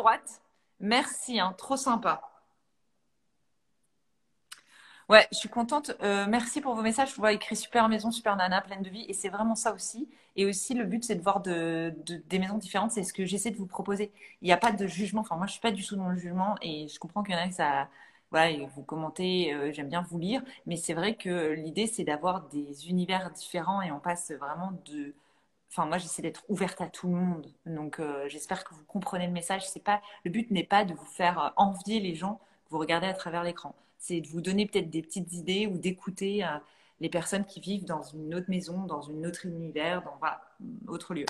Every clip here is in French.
droite. Merci, hein, trop sympa. Ouais, je suis contente. Merci pour vos messages. Je vois écrit super maison, super nana, pleine de vie. Et c'est vraiment ça aussi. Et aussi, le but, c'est de voir des maisons différentes. C'est ce que j'essaie de vous proposer. Il n'y a pas de jugement. Enfin, moi, je suis pas du tout dans le jugement. Et je comprends qu'il y en a qui ça. Voilà, et vous commentez, j'aime bien vous lire. Mais c'est vrai que l'idée, c'est d'avoir des univers différents. Et on passe vraiment de. Enfin, moi, j'essaie d'être ouverte à tout le monde. Donc, j'espère que vous comprenez le message. C'est pas, le but n'est pas de vous faire envier les gens que vous regardez à travers l'écran. C'est de vous donner peut-être des petites idées ou d'écouter les personnes qui vivent dans une autre maison, dans une autre univers, dans voilà, autre lieu.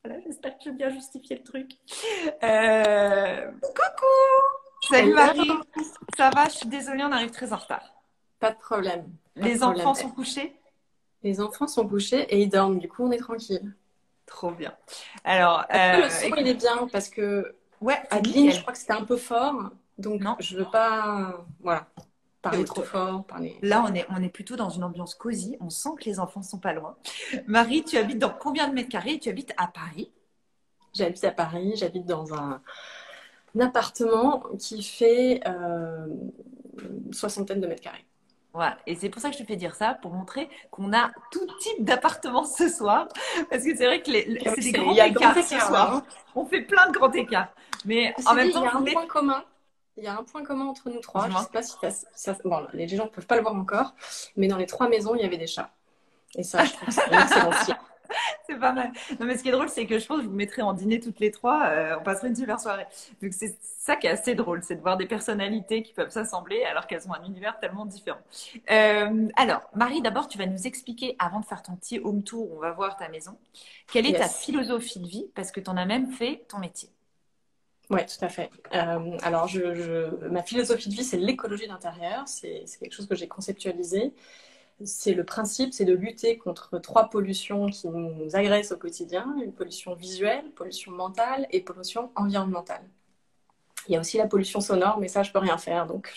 Voilà, j'espère que j'ai bien justifié le truc. Coucou! Salut Hello, Marie! Ça va? Je suis désolée, on arrive très en retard. pas de problème, pas de Les problème. enfants sont couchés? Les enfants sont couchés et ils dorment, du coup on est tranquille. Trop bien. Alors, Est-ce que le son il est bien? Parce que ouais, c'est Adeline, je nickel. crois que c'était un peu fort, donc Non? je veux pas, voilà, T'es parler au trop top. fort, parler. Là, on est plutôt dans une ambiance cosy. On sent que les enfants sont pas loin. Marie, tu habites dans combien de mètres carrés? Tu habites à Paris? J'habite à Paris, j'habite dans un appartement qui fait une soixantaine de mètres carrés. Voilà. Et c'est pour ça que je te fais dire ça, pour montrer qu'on a tout type d'appartements ce soir. Parce que c'est vrai que c'est des Il grands y a le grand écarts ce écart là, hein. soir. On fait plein de grands écarts. Mais en Ceci dit, même il y temps, a je un voulais. point commun. Il y a un point commun entre nous trois. Je Dis-moi. sais pas si bon, les gens ne peuvent pas le voir encore, mais dans les trois maisons, il y avait des chats. Et ça, je trouve que c'est un excellent signe. C'est pas mal. Non, mais ce qui est drôle, c'est que je pense que je vous mettrai en dîner toutes les trois. On passerait une super soirée. Donc, c'est ça qui est assez drôle, c'est de voir des personnalités qui peuvent s'assembler alors qu'elles ont un univers tellement différent. Alors, Marie, d'abord, tu vas nous expliquer, avant de faire ton petit home tour, où on va voir ta maison, quelle est ta Yes. philosophie de vie, parce que tu en as même fait ton métier. Ouais, tout à fait. Alors, ma philosophie de vie, c'est l'écologie d'intérieur. C'est quelque chose que j'ai conceptualisé. C'est le principe, c'est de lutter contre trois pollutions qui nous agressent au quotidien, une pollution visuelle, pollution mentale et pollution environnementale. Il y a aussi la pollution sonore, mais ça, je peux rien faire. Donc,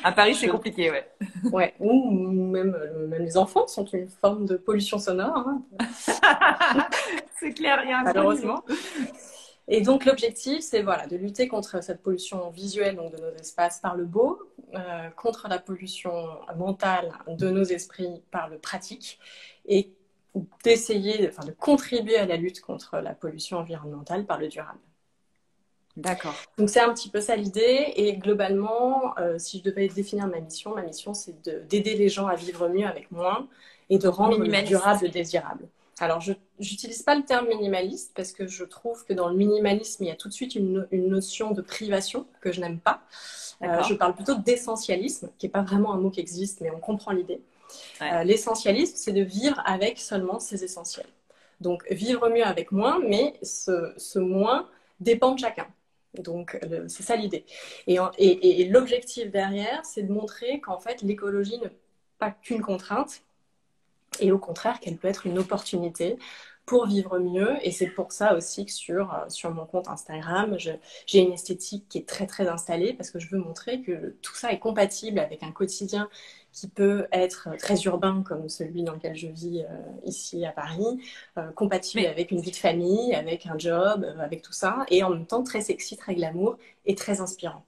À Paris, c'est je- compliqué, ouais. ouais. Ou même les enfants sont une forme de pollution sonore, hein, C'est clair, il y a un gros niveau. malheureusement. Et donc l'objectif, c'est voilà, de lutter contre cette pollution visuelle donc de nos espaces par le beau, contre la pollution mentale de nos esprits par le pratique, et d'essayer, enfin, de contribuer à la lutte contre la pollution environnementale par le durable. D'accord. Donc c'est un petit peu ça l'idée, et globalement, si je devais définir ma mission c'est d'aider les gens à vivre mieux avec moins et de Donc, rendre le minimaliste. durable désirable. Alors, je n'utilise pas le terme minimaliste parce que je trouve que dans le minimalisme, il y a tout de suite une notion de privation que je n'aime pas. Je D'accord. parle plutôt d'essentialisme, qui n'est pas vraiment un mot qui existe, mais on comprend l'idée. Ouais. L'essentialisme, c'est de vivre avec seulement ses essentiels. Donc, vivre mieux avec moins, mais ce moins dépend de chacun. Donc, c'est ça l'idée. Et l'objectif derrière, c'est de montrer qu'en fait, l'écologie n'est pas qu'une contrainte, et au contraire qu'elle peut être une opportunité pour vivre mieux. Et c'est pour ça aussi que sur mon compte Instagram, j'ai une esthétique qui est très très installée parce que je veux montrer que tout ça est compatible avec un quotidien qui peut être très urbain comme celui dans lequel je vis ici à Paris, compatible Mais avec une vie de famille, avec un job, avec tout ça, et en même temps très sexy, très glamour et très inspirant.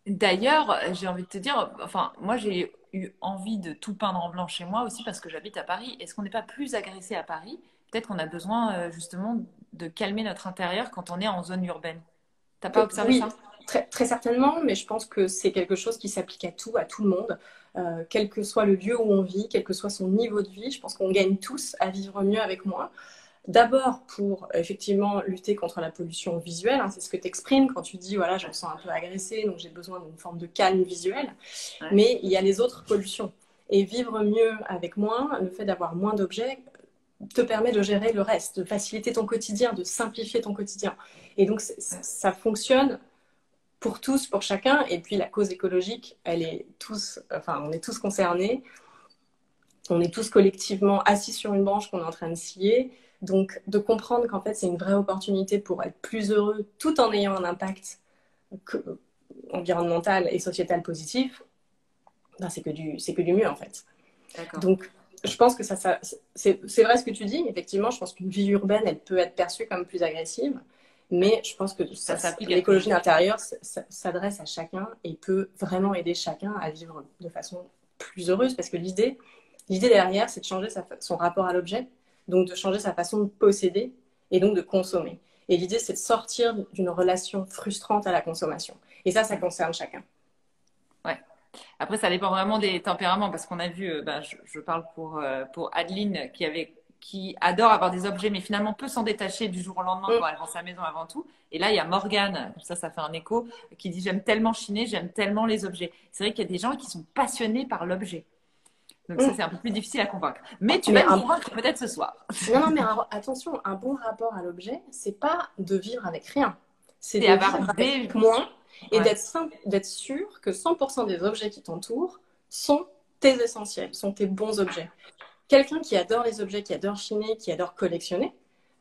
d'ailleurs, j'ai envie de te dire, enfin, moi j'ai eu envie de tout peindre en blanc chez moi aussi parce que j'habite à Paris. Est-ce qu'on n'est pas plus agressé à Paris? Peut-être qu'on a besoin justement de calmer notre intérieur quand on est en zone urbaine. T'as pas observé Oui, ça? très, très certainement, mais je pense que c'est quelque chose qui s'applique à tout le monde, quel que soit le lieu où on vit, quel que soit son niveau de vie. Je pense qu'on gagne tous à vivre mieux avec moins. D'abord pour effectivement lutter contre la pollution visuelle, hein, c'est ce que tu exprimes quand tu dis voilà, je me sens un peu agressée, donc j'ai besoin d'une forme de calme visuel. Ouais. Mais il y a les autres pollutions. Et vivre mieux avec moins, le fait d'avoir moins d'objets, te permet de gérer le reste, de faciliter ton quotidien, de simplifier ton quotidien. Et donc ça fonctionne pour tous, pour chacun. Et puis la cause écologique, elle est tous, enfin, on est tous concernés. On est tous collectivement assis sur une branche qu'on est en train de scier. Donc, de comprendre qu'en fait, c'est une vraie opportunité pour être plus heureux tout en ayant un impact environnemental et sociétal positif, ben, c'est que du mieux en fait. D'accord. Donc, je pense que c'est vrai ce que tu dis. Effectivement, je pense qu'une vie urbaine, elle peut être perçue comme plus agressive. Mais je pense que Ça s'applique à tout le l'écologie monde. intérieure s'adresse à chacun et peut vraiment aider chacun à vivre de façon plus heureuse. Parce que l'idée derrière, c'est de changer son rapport à l'objet, donc de changer sa façon de posséder et donc de consommer. Et l'idée, c'est de sortir d'une relation frustrante à la consommation. Et ça concerne chacun. Ouais. Après, ça dépend vraiment des tempéraments parce qu'on a vu, je parle pour Adeline qui adore avoir des objets, mais finalement peut s'en détacher du jour au lendemain quand elle vend sa maison avant tout. Et là, il y a Morgane, ça fait un écho, qui dit j'aime tellement chiner, j'aime tellement les objets. C'est vrai qu'il y a des gens qui sont passionnés par l'objet. Donc ça, c'est un peu plus difficile à convaincre. Mais tu vas nous convaincre peut-être ce soir. Non, mais attention, un bon rapport à l'objet, c'est pas de vivre avec rien. C'est de avoir vivre avec moins et Ouais. d'être sûr que 100% des objets qui t'entourent sont tes essentiels, sont tes bons objets. Quelqu'un qui adore les objets, qui adore chiner, qui adore collectionner,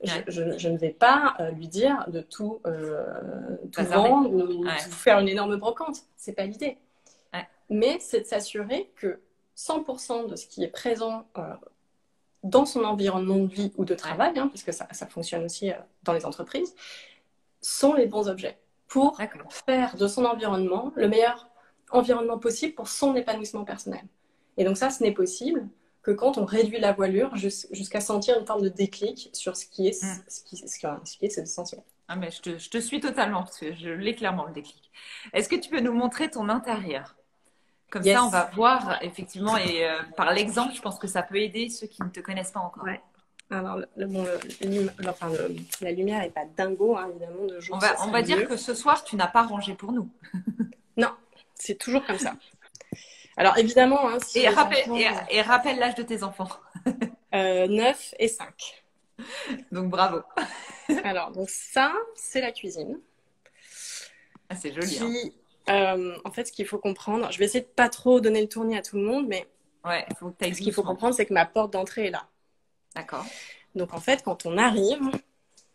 Ouais. je ne vais pas lui dire de tout Bazarder. vendre ou Ouais. de faire une énorme brocante. C'est pas l'idée. Ouais. Mais c'est de s'assurer que 100% de ce qui est présent dans son environnement de vie ou de travail, hein, parce que ça fonctionne aussi dans les entreprises, sont les bons objets pour D'accord. faire de son environnement le meilleur environnement possible pour son épanouissement personnel. Et donc ça, ce n'est possible que quand on réduit la voilure jusqu'à sentir une forme de déclic sur ce qui est ses essentiels. Ah, mais je te suis totalement parce que je l'ai clairement le déclic. Est-ce que tu peux nous montrer ton intérieur? Comme Yes. ça, on va voir effectivement et par l'exemple, je pense que ça peut aider ceux qui ne te connaissent pas encore. Ouais. Alors, la lumière n'est pas dingo, hein, évidemment, de jour. On va dire que ce soir, tu n'as pas rangé pour nous. Non, c'est toujours comme ça. Alors, évidemment... Hein, si et rappelle l'âge de tes enfants. 9 et 5. Donc, bravo. Alors, donc ça, c'est la cuisine. Ah, c'est joli. En fait, ce qu'il faut comprendre, je vais essayer de pas trop donner le tournis à tout le monde, mais ouais, ce qu'il faut comprendre, c'est que ma porte d'entrée est là. D'accord. Donc, en fait, quand on arrive...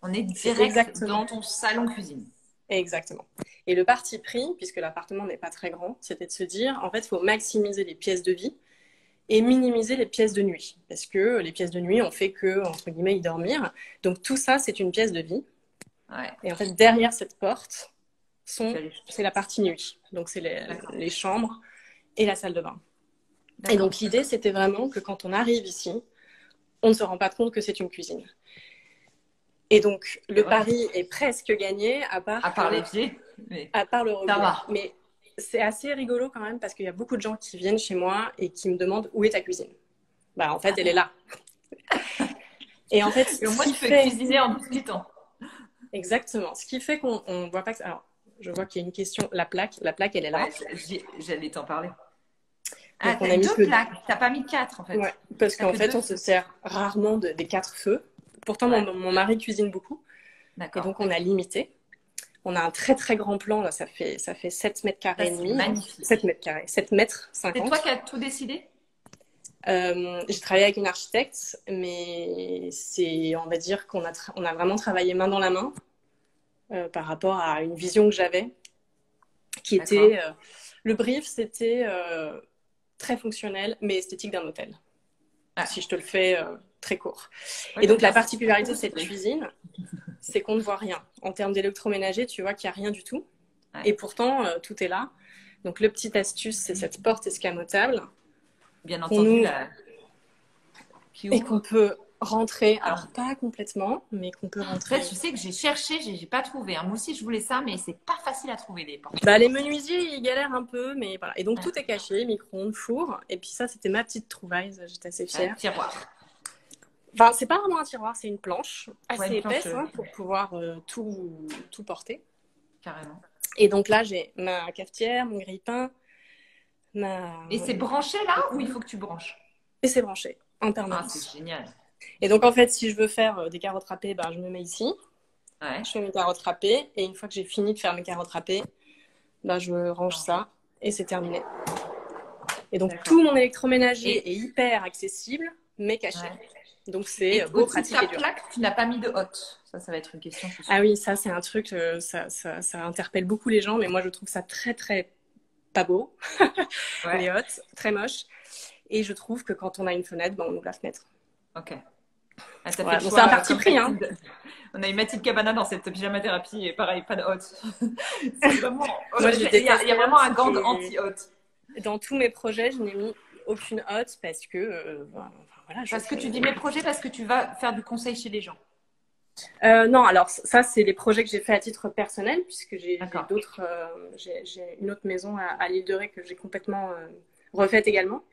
On est direct dans ton salon cuisine. Exactement. Et le parti pris, puisque l'appartement n'est pas très grand, c'était de se dire, en fait, il faut maximiser les pièces de vie et minimiser les pièces de nuit. Parce que les pièces de nuit, on fait que, entre guillemets, y dormir. Donc, tout ça, c'est une pièce de vie. Ouais. Et en fait, derrière cette porte, c'est la partie nuit. Donc, c'est les chambres et la salle de bain. Et donc, l'idée, c'était vraiment que quand on arrive ici, on ne se rend pas compte que c'est une cuisine. Et donc, le pari est presque gagné, à part les pieds. À part le robinet. Ça va. Mais c'est assez rigolo quand même parce qu'il y a beaucoup de gens qui viennent chez moi et qui me demandent où est ta cuisine. Bah, en fait, elle est là. Et en fait, et au moins, tu peux cuisiner en discutant. Exactement. Ce qui fait qu'on ne voit pas que... Alors, je vois qu'il y a une question. La plaque, elle est là. Ouais, j'allais t'en parler. Donc, on a mis 2 plaques. T'as pas mis 4 en fait. Ouais, parce qu'en fait, on se sert rarement des 4 feux. Pourtant, mon mari cuisine beaucoup. Et donc, on a limité. On a un très très grand plan, là, ça fait 7 mètres carrés et demi. Magnifique. 7 mètres carrés, 7 mètres 50. C'est toi qui as tout décidé? J'ai travaillé avec une architecte, mais on va dire qu'on a vraiment travaillé main dans la main par rapport à une vision que j'avais, qui était... le brief, c'était très fonctionnel, mais esthétique d'un hôtel. Si je te le fais très court. Et donc, la particularité de cette cuisine, c'est qu'on ne voit rien. En termes d'électroménager, tu vois qu'il n'y a rien du tout. Ouais. Et pourtant, tout est là. Donc, le petit astuce, c'est cette porte escamotable. Bien entendu, et qu'on peut rentrer. Alors, pas complètement, mais qu'on peut rentrer. En fait, je sais que j'ai cherché, j'ai pas trouvé. Moi aussi, je voulais ça, mais c'est pas facile à trouver les portes. Bah, les menuisiers, ils galèrent un peu, mais voilà. Et donc, tout est caché, micro-ondes, four. Et puis ça, c'était ma petite trouvaille. J'étais assez fière. Tiroir. Enfin, c'est pas vraiment un tiroir, c'est une planche assez épaisse pour pouvoir tout porter. Carrément. Et donc là, j'ai ma cafetière, mon grille-pain, Et c'est branché là ou il faut que tu branches? Et c'est branché en permanence. Ah, c'est génial. Et donc en fait, si je veux faire des carottes râpées, je me mets ici. Ouais. Je fais mes carottes râpées et une fois que j'ai fini de faire mes carottes râpées, je range ça et c'est terminé. Et donc tout mon électroménager est hyper accessible, mais caché. Ouais. Donc c'est beau, pratique et dur. Plaque, tu n'as pas mis de hotte. Ça va être une question. Ah oui, ça c'est un truc, ça interpelle beaucoup les gens, mais moi je trouve ça très très pas beau. Les hottes, très moche. Et je trouve que quand on a une fenêtre, on ouvre la fenêtre. Ok. Ah, t'as fait Voilà. le Donc c'est un choix parti comme pris, hein. Mathilde. On a eu Mathilde Cabana dans cette pyjama thérapie et pareil, pas de hot. C'est vraiment. Moi, je Il y déteste a les vraiment un hottes gang et anti-hot. dans tous mes projets, je n'ai mis aucune hotte parce que, enfin, voilà, Parce que tu dis mes projets, parce que tu vas faire du conseil chez les gens. Non, alors ça, c'est les projets que j'ai fait à titre personnel, puisque j'ai D'accord. d'autres, j'ai une autre maison à l'île de Ré que j'ai complètement refaite également.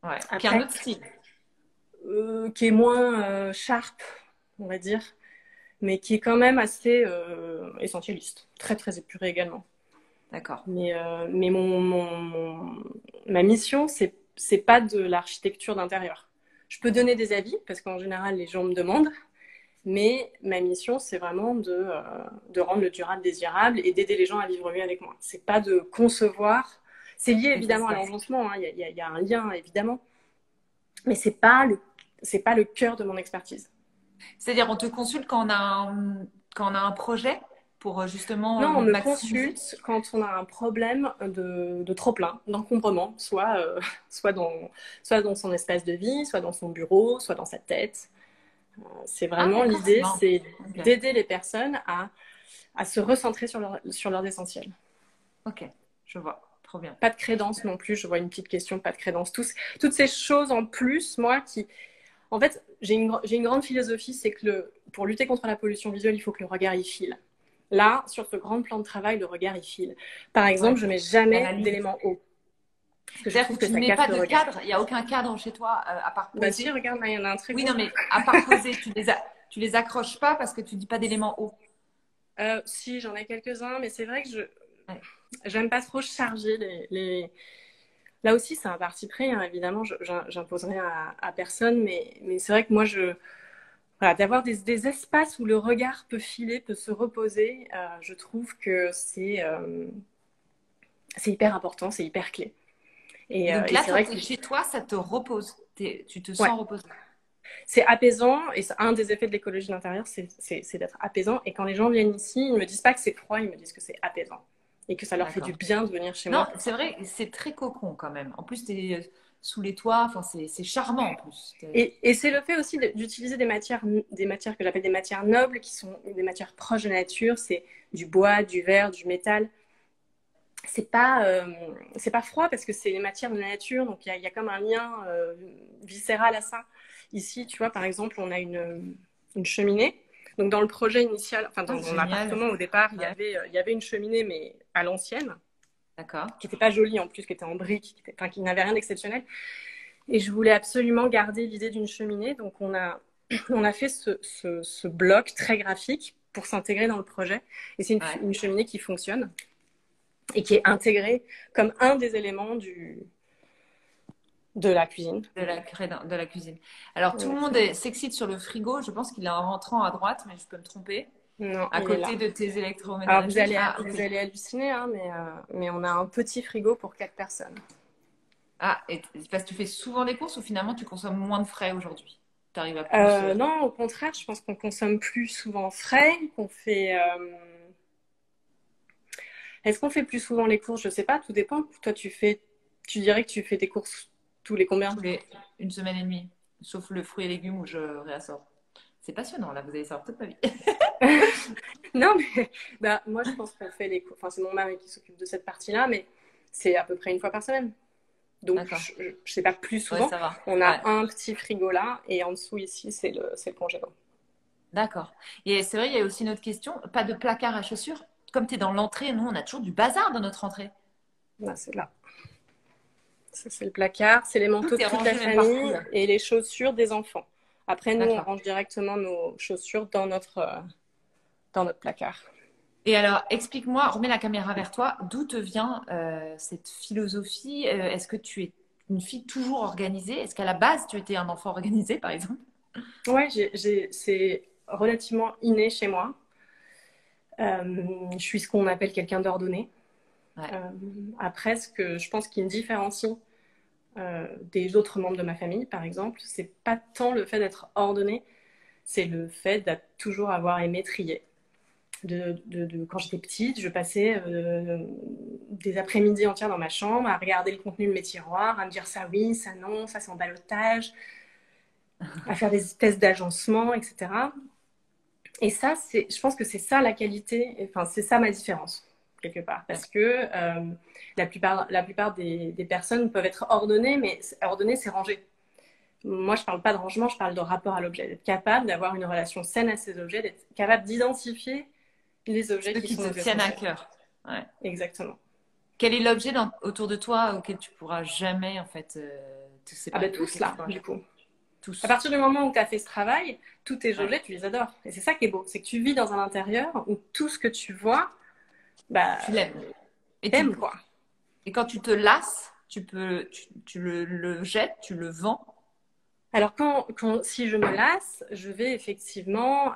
Ouais. Qui a un Après, autre style. qui est moins sharp, on va dire, mais qui est quand même assez essentialiste, très très épuré également. D'accord. Mais ma mission, c'est pas de l'architecture d'intérieur. Je peux donner des avis, parce qu'en général, les gens me demandent, mais ma mission, c'est vraiment de rendre le durable désirable et d'aider les gens à vivre mieux avec moi. C'est pas de concevoir. C'est lié Les évidemment à espaces. l'agencement, hein. Il y a un lien évidemment, mais c'est pas le cœur de mon expertise. C'est-à-dire, on te consulte quand on a un projet pour justement Non, on me maximiser. consulte quand on a un problème de trop-plein, d'encombrement, soit, soit dans son espace de vie, soit dans son bureau, soit dans sa tête. C'est Ah, vraiment d'accord, c'est l'idée, marrant. c'est Ok. d'aider les personnes à se recentrer sur leurs essentiels. Ok, je vois. Trop bien. Pas de crédence non plus, je vois une petite question, pas de crédence. Toutes ces choses en plus, moi, qui... En fait, j'ai une grande philosophie, c'est que pour lutter contre la pollution visuelle, il faut que le regard y file. Là, sur ce grand plan de travail, le regard y file. Par Ouais, exemple, je mets il y a jamais la ligne. d'éléments hauts, parce que je C'est-à-dire trouve que que tu ne ça mets casse pas le de regard. cadre, il n'y a aucun cadre chez toi à part Bah si, poser. regarde, là, il y en a un très Oui, gros. non, mais à part poser, tu les accroches pas parce que tu dis pas d'éléments hauts. Si, j'en ai quelques-uns, mais c'est vrai que Ouais. j'aime pas trop charger Là aussi, c'est un parti pris, hein, évidemment, j'impose rien à personne, mais c'est vrai que moi, voilà, d'avoir des espaces où le regard peut filer, peut se reposer, je trouve que c'est hyper important, c'est hyper clé. Et donc Et là, c'est toi, vrai tu que es chez toi, ça te repose. Tu te ouais, sens reposé. c'est apaisant, et c'est un des effets de l'écologie d'intérieur, c'est d'être apaisant. Et quand les gens viennent ici, ils ne me disent pas que c'est froid, ils me disent que c'est apaisant. Et que ça leur fait du D'accord. bien de venir chez moi Non, pour c'est ça. vrai, c'est très cocon quand même. En plus, tu es sous les toits, enfin, c'est charmant en plus. Et c'est le fait aussi d'utiliser des matières que j'appelle des matières nobles, qui sont des matières proches de la nature. C'est du bois, du verre, du métal. C'est pas, c'est pas froid parce que c'est les matières de la nature, donc il y a comme un lien viscéral à ça. Ici, tu vois, par exemple, on a une cheminée. Donc dans le projet initial, enfin Ah, dans c'est mon génial. appartement au départ, Ouais, il y avait une cheminée, mais à l'ancienne, d'accord. qui n'était pas jolie en plus, qui était en briques, enfin, qui n'avait rien d'exceptionnel. Et je voulais absolument garder l'idée d'une cheminée, donc on a fait ce bloc très graphique pour s'intégrer dans le projet. Et c'est Ouais. une cheminée qui fonctionne et qui est intégrée comme un des éléments de la cuisine. De la cuisine. Alors, tout le monde Exactement. s'excite sur le frigo. Je pense qu'il est en rentrant à droite, mais je peux me tromper. Non, À il est là. côté de tes Alors électroménagers. Ah, ok. vous allez halluciner, hein, mais on a un petit frigo pour 4 personnes. Ah, et c'est parce que tu fais souvent des courses ou finalement tu consommes moins de frais aujourd'hui? Tu arrives à plus. Non, au contraire, je pense qu'on consomme plus souvent frais, qu'on fait. Est-ce qu'on fait plus souvent les courses? Je sais pas, tout dépend. Toi, tu dirais que tu fais tes courses tous les combien? Tous les une semaine et demie. Sauf le fruit et légumes où je réassort. C'est passionnant, là, vous allez savoir toute ma vie. Non, mais bah, moi, je pense qu'on fait les courses. Enfin, c'est mon mari qui s'occupe de cette partie-là, mais c'est à peu près une fois par semaine. Donc, D'accord. je sais pas plus Ouais, souvent. ça va. On Ouais. a un petit frigo là, et en dessous, ici, c'est le congélant. D'accord. Et c'est vrai, il y a aussi une autre question. Pas de placard à chaussures. Comme tu es dans l'entrée, nous, on a toujours du bazar dans notre entrée. Là, c'est là. Ça, c'est le placard. C'est les Tout manteaux de est toute la rangé même par famille couleur. et les chaussures des enfants. Après, nous, on D'accord. range directement nos chaussures dans notre placard. Et alors, explique-moi, remets la caméra vers toi, d'où te vient cette philosophie? Est-ce que tu es une fille toujours organisée? Est-ce qu'à la base, tu étais un enfant organisé, par exemple? Ouais, c'est relativement inné chez moi. Je suis ce qu'on appelle quelqu'un d'ordonné. Ouais, Euh, Après, ce que je pense qui me différencie des autres membres de ma famille, par exemple, c'est pas tant le fait d'être ordonné, c'est le fait d'être toujours avoir aimé trier. Quand j'étais petite, je passais des après-midi entières dans ma chambre à regarder le contenu de mes tiroirs, à me dire ça oui, ça non, ça c'est en ballottage. à faire des tests d'agencement, etc. Et ça, je pense que c'est ça la qualité, enfin, c'est ça ma différence, quelque part. Ouais. Parce que la plupart des personnes peuvent être ordonnées, mais ordonnées, c'est rangé. Moi, je ne parle pas de rangement, je parle de rapport à l'objet, d'être capable d'avoir une relation saine à ces objets, d'être capable d'identifier les objets Ceux qui qui sont te nos tiennent à essentiels. cœur. Ouais. Exactement. Quel est l'objet autour de toi auquel tu pourras jamais en fait te Ah séparer, ben tous auquel tu là, pourras du jamais. coup. À Tous. partir du moment où tu as fait ce travail, tous tes Ouais. objets, tu les adores. Et c'est ça qui est beau, c'est que tu vis dans un intérieur où tout ce que tu vois, bah, Tu l'aimes. Et, t'aimes, quoi. et quand tu te lasses, tu le jettes, tu le vends. Alors, si je me lasse, je vais effectivement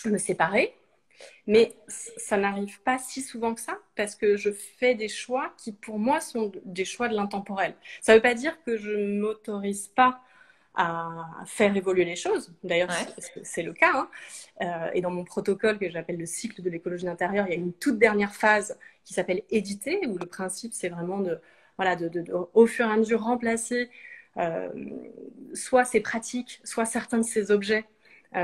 me séparer. Ouais. Mais ça n'arrive pas si souvent que ça, parce que je fais des choix qui, pour moi, sont des choix de l'intemporel. Ça ne veut pas dire que je ne m'autorise pas à faire évoluer les choses. D'ailleurs, Ouais. c'est le cas. Hein. Et dans mon protocole que j'appelle le cycle de l'écologie intérieure, il y a une toute dernière phase qui s'appelle éditer, où le principe, c'est vraiment voilà, au fur et à mesure remplacer euh, soit ces pratiques, soit certains de ces objets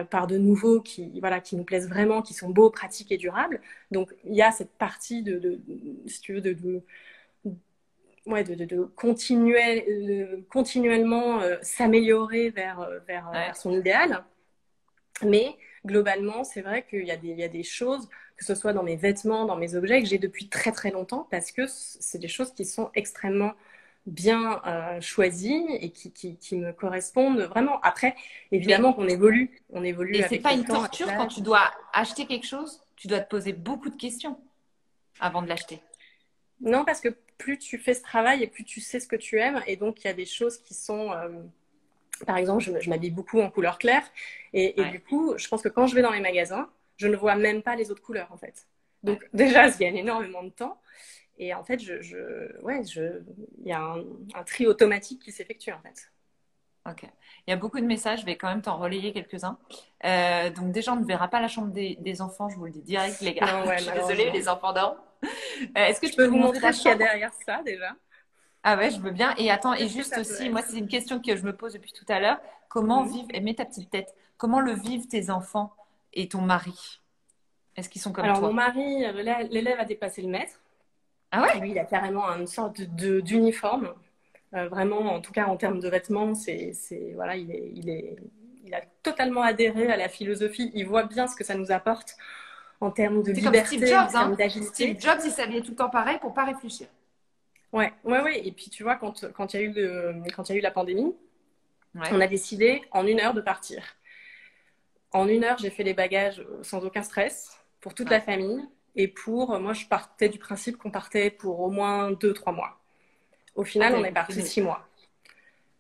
par de nouveaux voilà, qui nous plaisent vraiment, qui sont beaux, pratiques et durables. Donc, il y a cette partie si tu veux, ouais, continuellement s'améliorer vers Ouais. son idéal. Mais globalement, c'est vrai qu'il y a des choses, que ce soit dans mes vêtements, dans mes objets, que j'ai depuis très très longtemps parce que c'est des choses qui sont extrêmement bien choisies et qui me correspondent vraiment. Après, Mais évidemment qu'on on évolue et c'est avec pas le une temps, avec torture quand l'âge. tu dois acheter quelque chose, tu dois te poser beaucoup de questions avant de l'acheter. Non, parce que plus tu fais ce travail et plus tu sais ce que tu aimes, et donc il y a des choses qui sont par exemple, je m'habille beaucoup en couleur claire et Ouais. du coup, je pense que quand je vais dans les magasins, je ne vois même pas les autres couleurs en fait. Donc déjà, je gagne énormément de temps et en fait, il y a un tri automatique qui s'effectue en fait. Ok. Il y a beaucoup de messages, je vais quand même t'en relayer quelques-uns. Donc déjà, on ne verra pas la chambre des enfants, je vous le dis direct, les gars. Non, Je ouais, suis désolée, malheureusement. les enfants dorment. Est-ce que Je tu peux peux nous vous montrer ta montrer ce qu'il y a chambre? derrière ça déjà. Ah ouais, je veux bien. Et attends, et Qu'est-ce que juste ça peut aussi, moi, être? c'est une question que je me pose depuis tout à l'heure. Comment Mhm. vivent, et mets ta petite tête, comment le vivent tes enfants et ton mari? Est-ce qu'ils sont comme Alors, mon toi? mari, l'élève a dépassé le maître. Ah ouais? Lui, il a carrément une sorte d'uniforme. Vraiment, en tout cas en termes de vêtements, voilà, il a totalement adhéré à la philosophie. Il voit bien ce que ça nous apporte en termes de C'est comme Steve liberté, en Jobs, termes hein? Steve d'agilité. Jobs, il s'habillait tout le temps pareil pour pas réfléchir. Ouais, ouais, ouais. Et puis tu vois, quand il y a eu quand il y a eu la pandémie, Ouais, on a décidé en 1 heure de partir. En 1 heure, j'ai fait les bagages sans aucun stress pour toute la ouais, famille. Et moi, je partais du principe qu'on partait pour au moins 2, 3 mois. Au ah, final, on t'avais est parti fonctionné. 6 mois.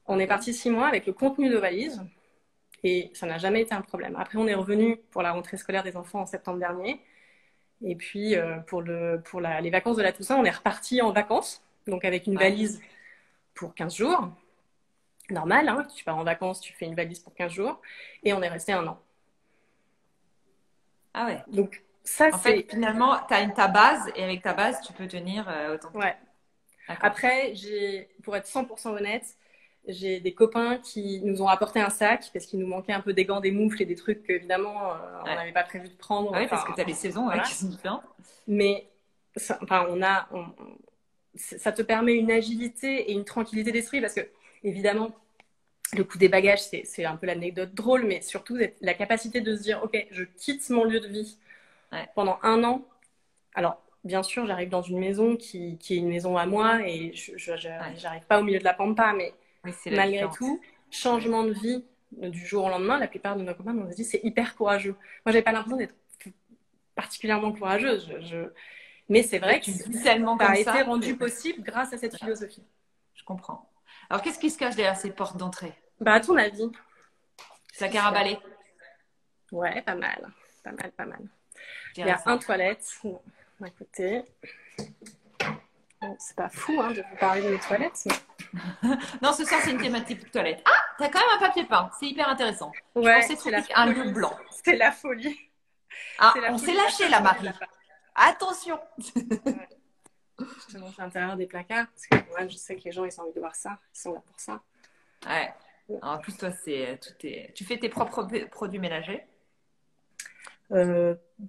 On est Ok. parti 6 mois avec le contenu de valise. Et ça n'a jamais été un problème. Après, on est revenu pour la rentrée scolaire des enfants en septembre dernier. Et puis, les vacances de la Toussaint, on est reparti en vacances. Donc, avec une Ouais. valise pour 15 jours. Normal, hein, tu pars en vacances, tu fais une valise pour 15 jours. Et on est resté 1 an. Ah ouais. Donc, ça, En fait, c'est. finalement, tu as ta base et avec ta base, tu peux tenir autant de temps. Ouais. D'accord. Après, pour être 100% honnête, j'ai des copains qui nous ont apporté un sac parce qu'il nous manquait un peu des gants, des moufles et des trucs qu'évidemment, on Ouais. n'avait pas prévu de prendre. Ah oui, parce que Enfin, tu as les saisons voilà. qui sont différentes. Mais enfin, ça te permet une agilité et une tranquillité d'esprit parce que, évidemment, le coût des bagages, c'est un peu l'anecdote drôle, mais surtout la capacité de se dire, OK, je quitte mon lieu de vie Ouais. pendant 1 an. Alors, bien sûr, j'arrive dans une maison qui est une maison à moi et Ouais. j'arrive pas au milieu de la pampa, mais Oui, c'est la malgré différence. tout, Ouais. changement de vie du jour au lendemain, la plupart de nos copains m'ont dit, c'est hyper courageux. Moi, j'avais pas l'impression d'être particulièrement courageuse. Mais c'est Mais vrai que tu dis tellement ça comme a été ça rendu que possible grâce à cette voilà, philosophie. je comprends. Alors, qu'est-ce qui se cache derrière ces portes d'entrée? Bah, à ton avis, ce qui Placard se à cache? balai, Ouais, pas mal. Pas mal, pas mal. je Il y dirais a un ça. toilette d'un côté. Bon, c'est pas fou hein, de vous parler de mes toilettes. Non, ce soir, c'est une thématique toilette. Ah, t'as quand même un papier peint. C'est hyper intéressant. Je Ouais, pensais c'est trouver la un lieu folie. blanc. C'est la folie. C'est Ah, la on s'est folie de la lâché là, façon dont je Marie. la parle. Attention. Ouais. Je te montre l'intérieur des placards parce que moi, je sais que les gens, ils ont envie de voir ça. Ils sont là pour ça. Ouais. En plus, toi, tu fais tes propres produits ménagers.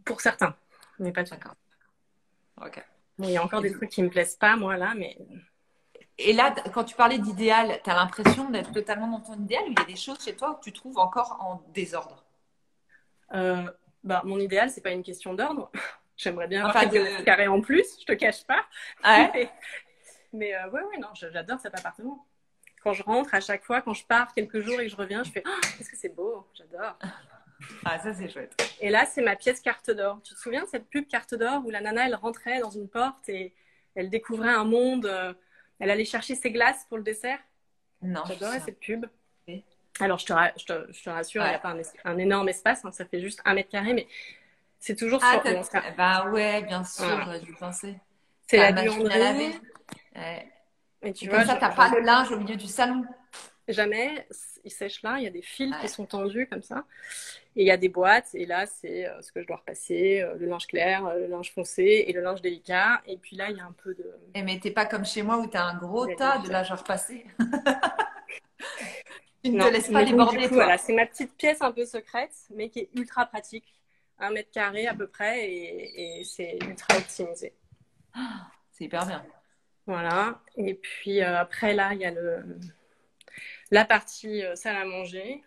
Pour certains, mais pas tout. D'accord. Ok. Bon, il y a encore Et, des trucs qui me plaisent pas, moi, là, mais et là, quand tu parlais d'idéal, tu as l'impression d'être totalement dans ton idéal ou il y a des choses chez toi où tu trouves encore en désordre? euh, bah, mon idéal, c'est pas une question d'ordre. J'aimerais bien avoir Enfin, quelques mètres carrés en plus, je te cache pas. Ouais. Mais ouais, ouais, non, j'adore cet appartement. Quand je rentre, à chaque fois, quand je pars quelques jours et que je reviens, je fais oh, qu'est-ce que c'est beau, j'adore. Ah, ça, c'est chouette. Et là, c'est ma pièce carte d'or. Tu te souviens de cette pub carte d'or où la nana, elle rentrait dans une porte et elle découvrait un monde. Elle allait chercher ses glaces pour le dessert. Non, J'adorais cette pub. je Alors, je te rassure, il n'y Ouais. a pas un énorme espace, hein, ça fait juste 1 mètre carré, mais c'est toujours Ah, sur. Bon, bah ouais, bien sûr, voilà. j'aurais dû penser. C'est Ta la machine à laver. buanderie. Ouais. Et Et tu comme vois, ça, t'as pas le linge au milieu du salon. jamais, il sèche là, il y a des fils qui Ouais. sont tendus comme ça. Et il y a des boîtes, et là, c'est ce que je dois repasser, le linge clair, le linge foncé et le linge délicat. Et puis là, il y a un peu de Et mais t'es pas comme chez moi où t'as un gros tas de délicat. linge à repasser. Tu ne te Non, laisses pas mais donc du déborder, coup, voilà, toi. c'est ma petite pièce un peu secrète, mais qui est ultra pratique. 1 mètre carré à peu près, et c'est ultra optimisé. C'est hyper bien. Voilà. Et puis après, là, il y a la partie salle à manger.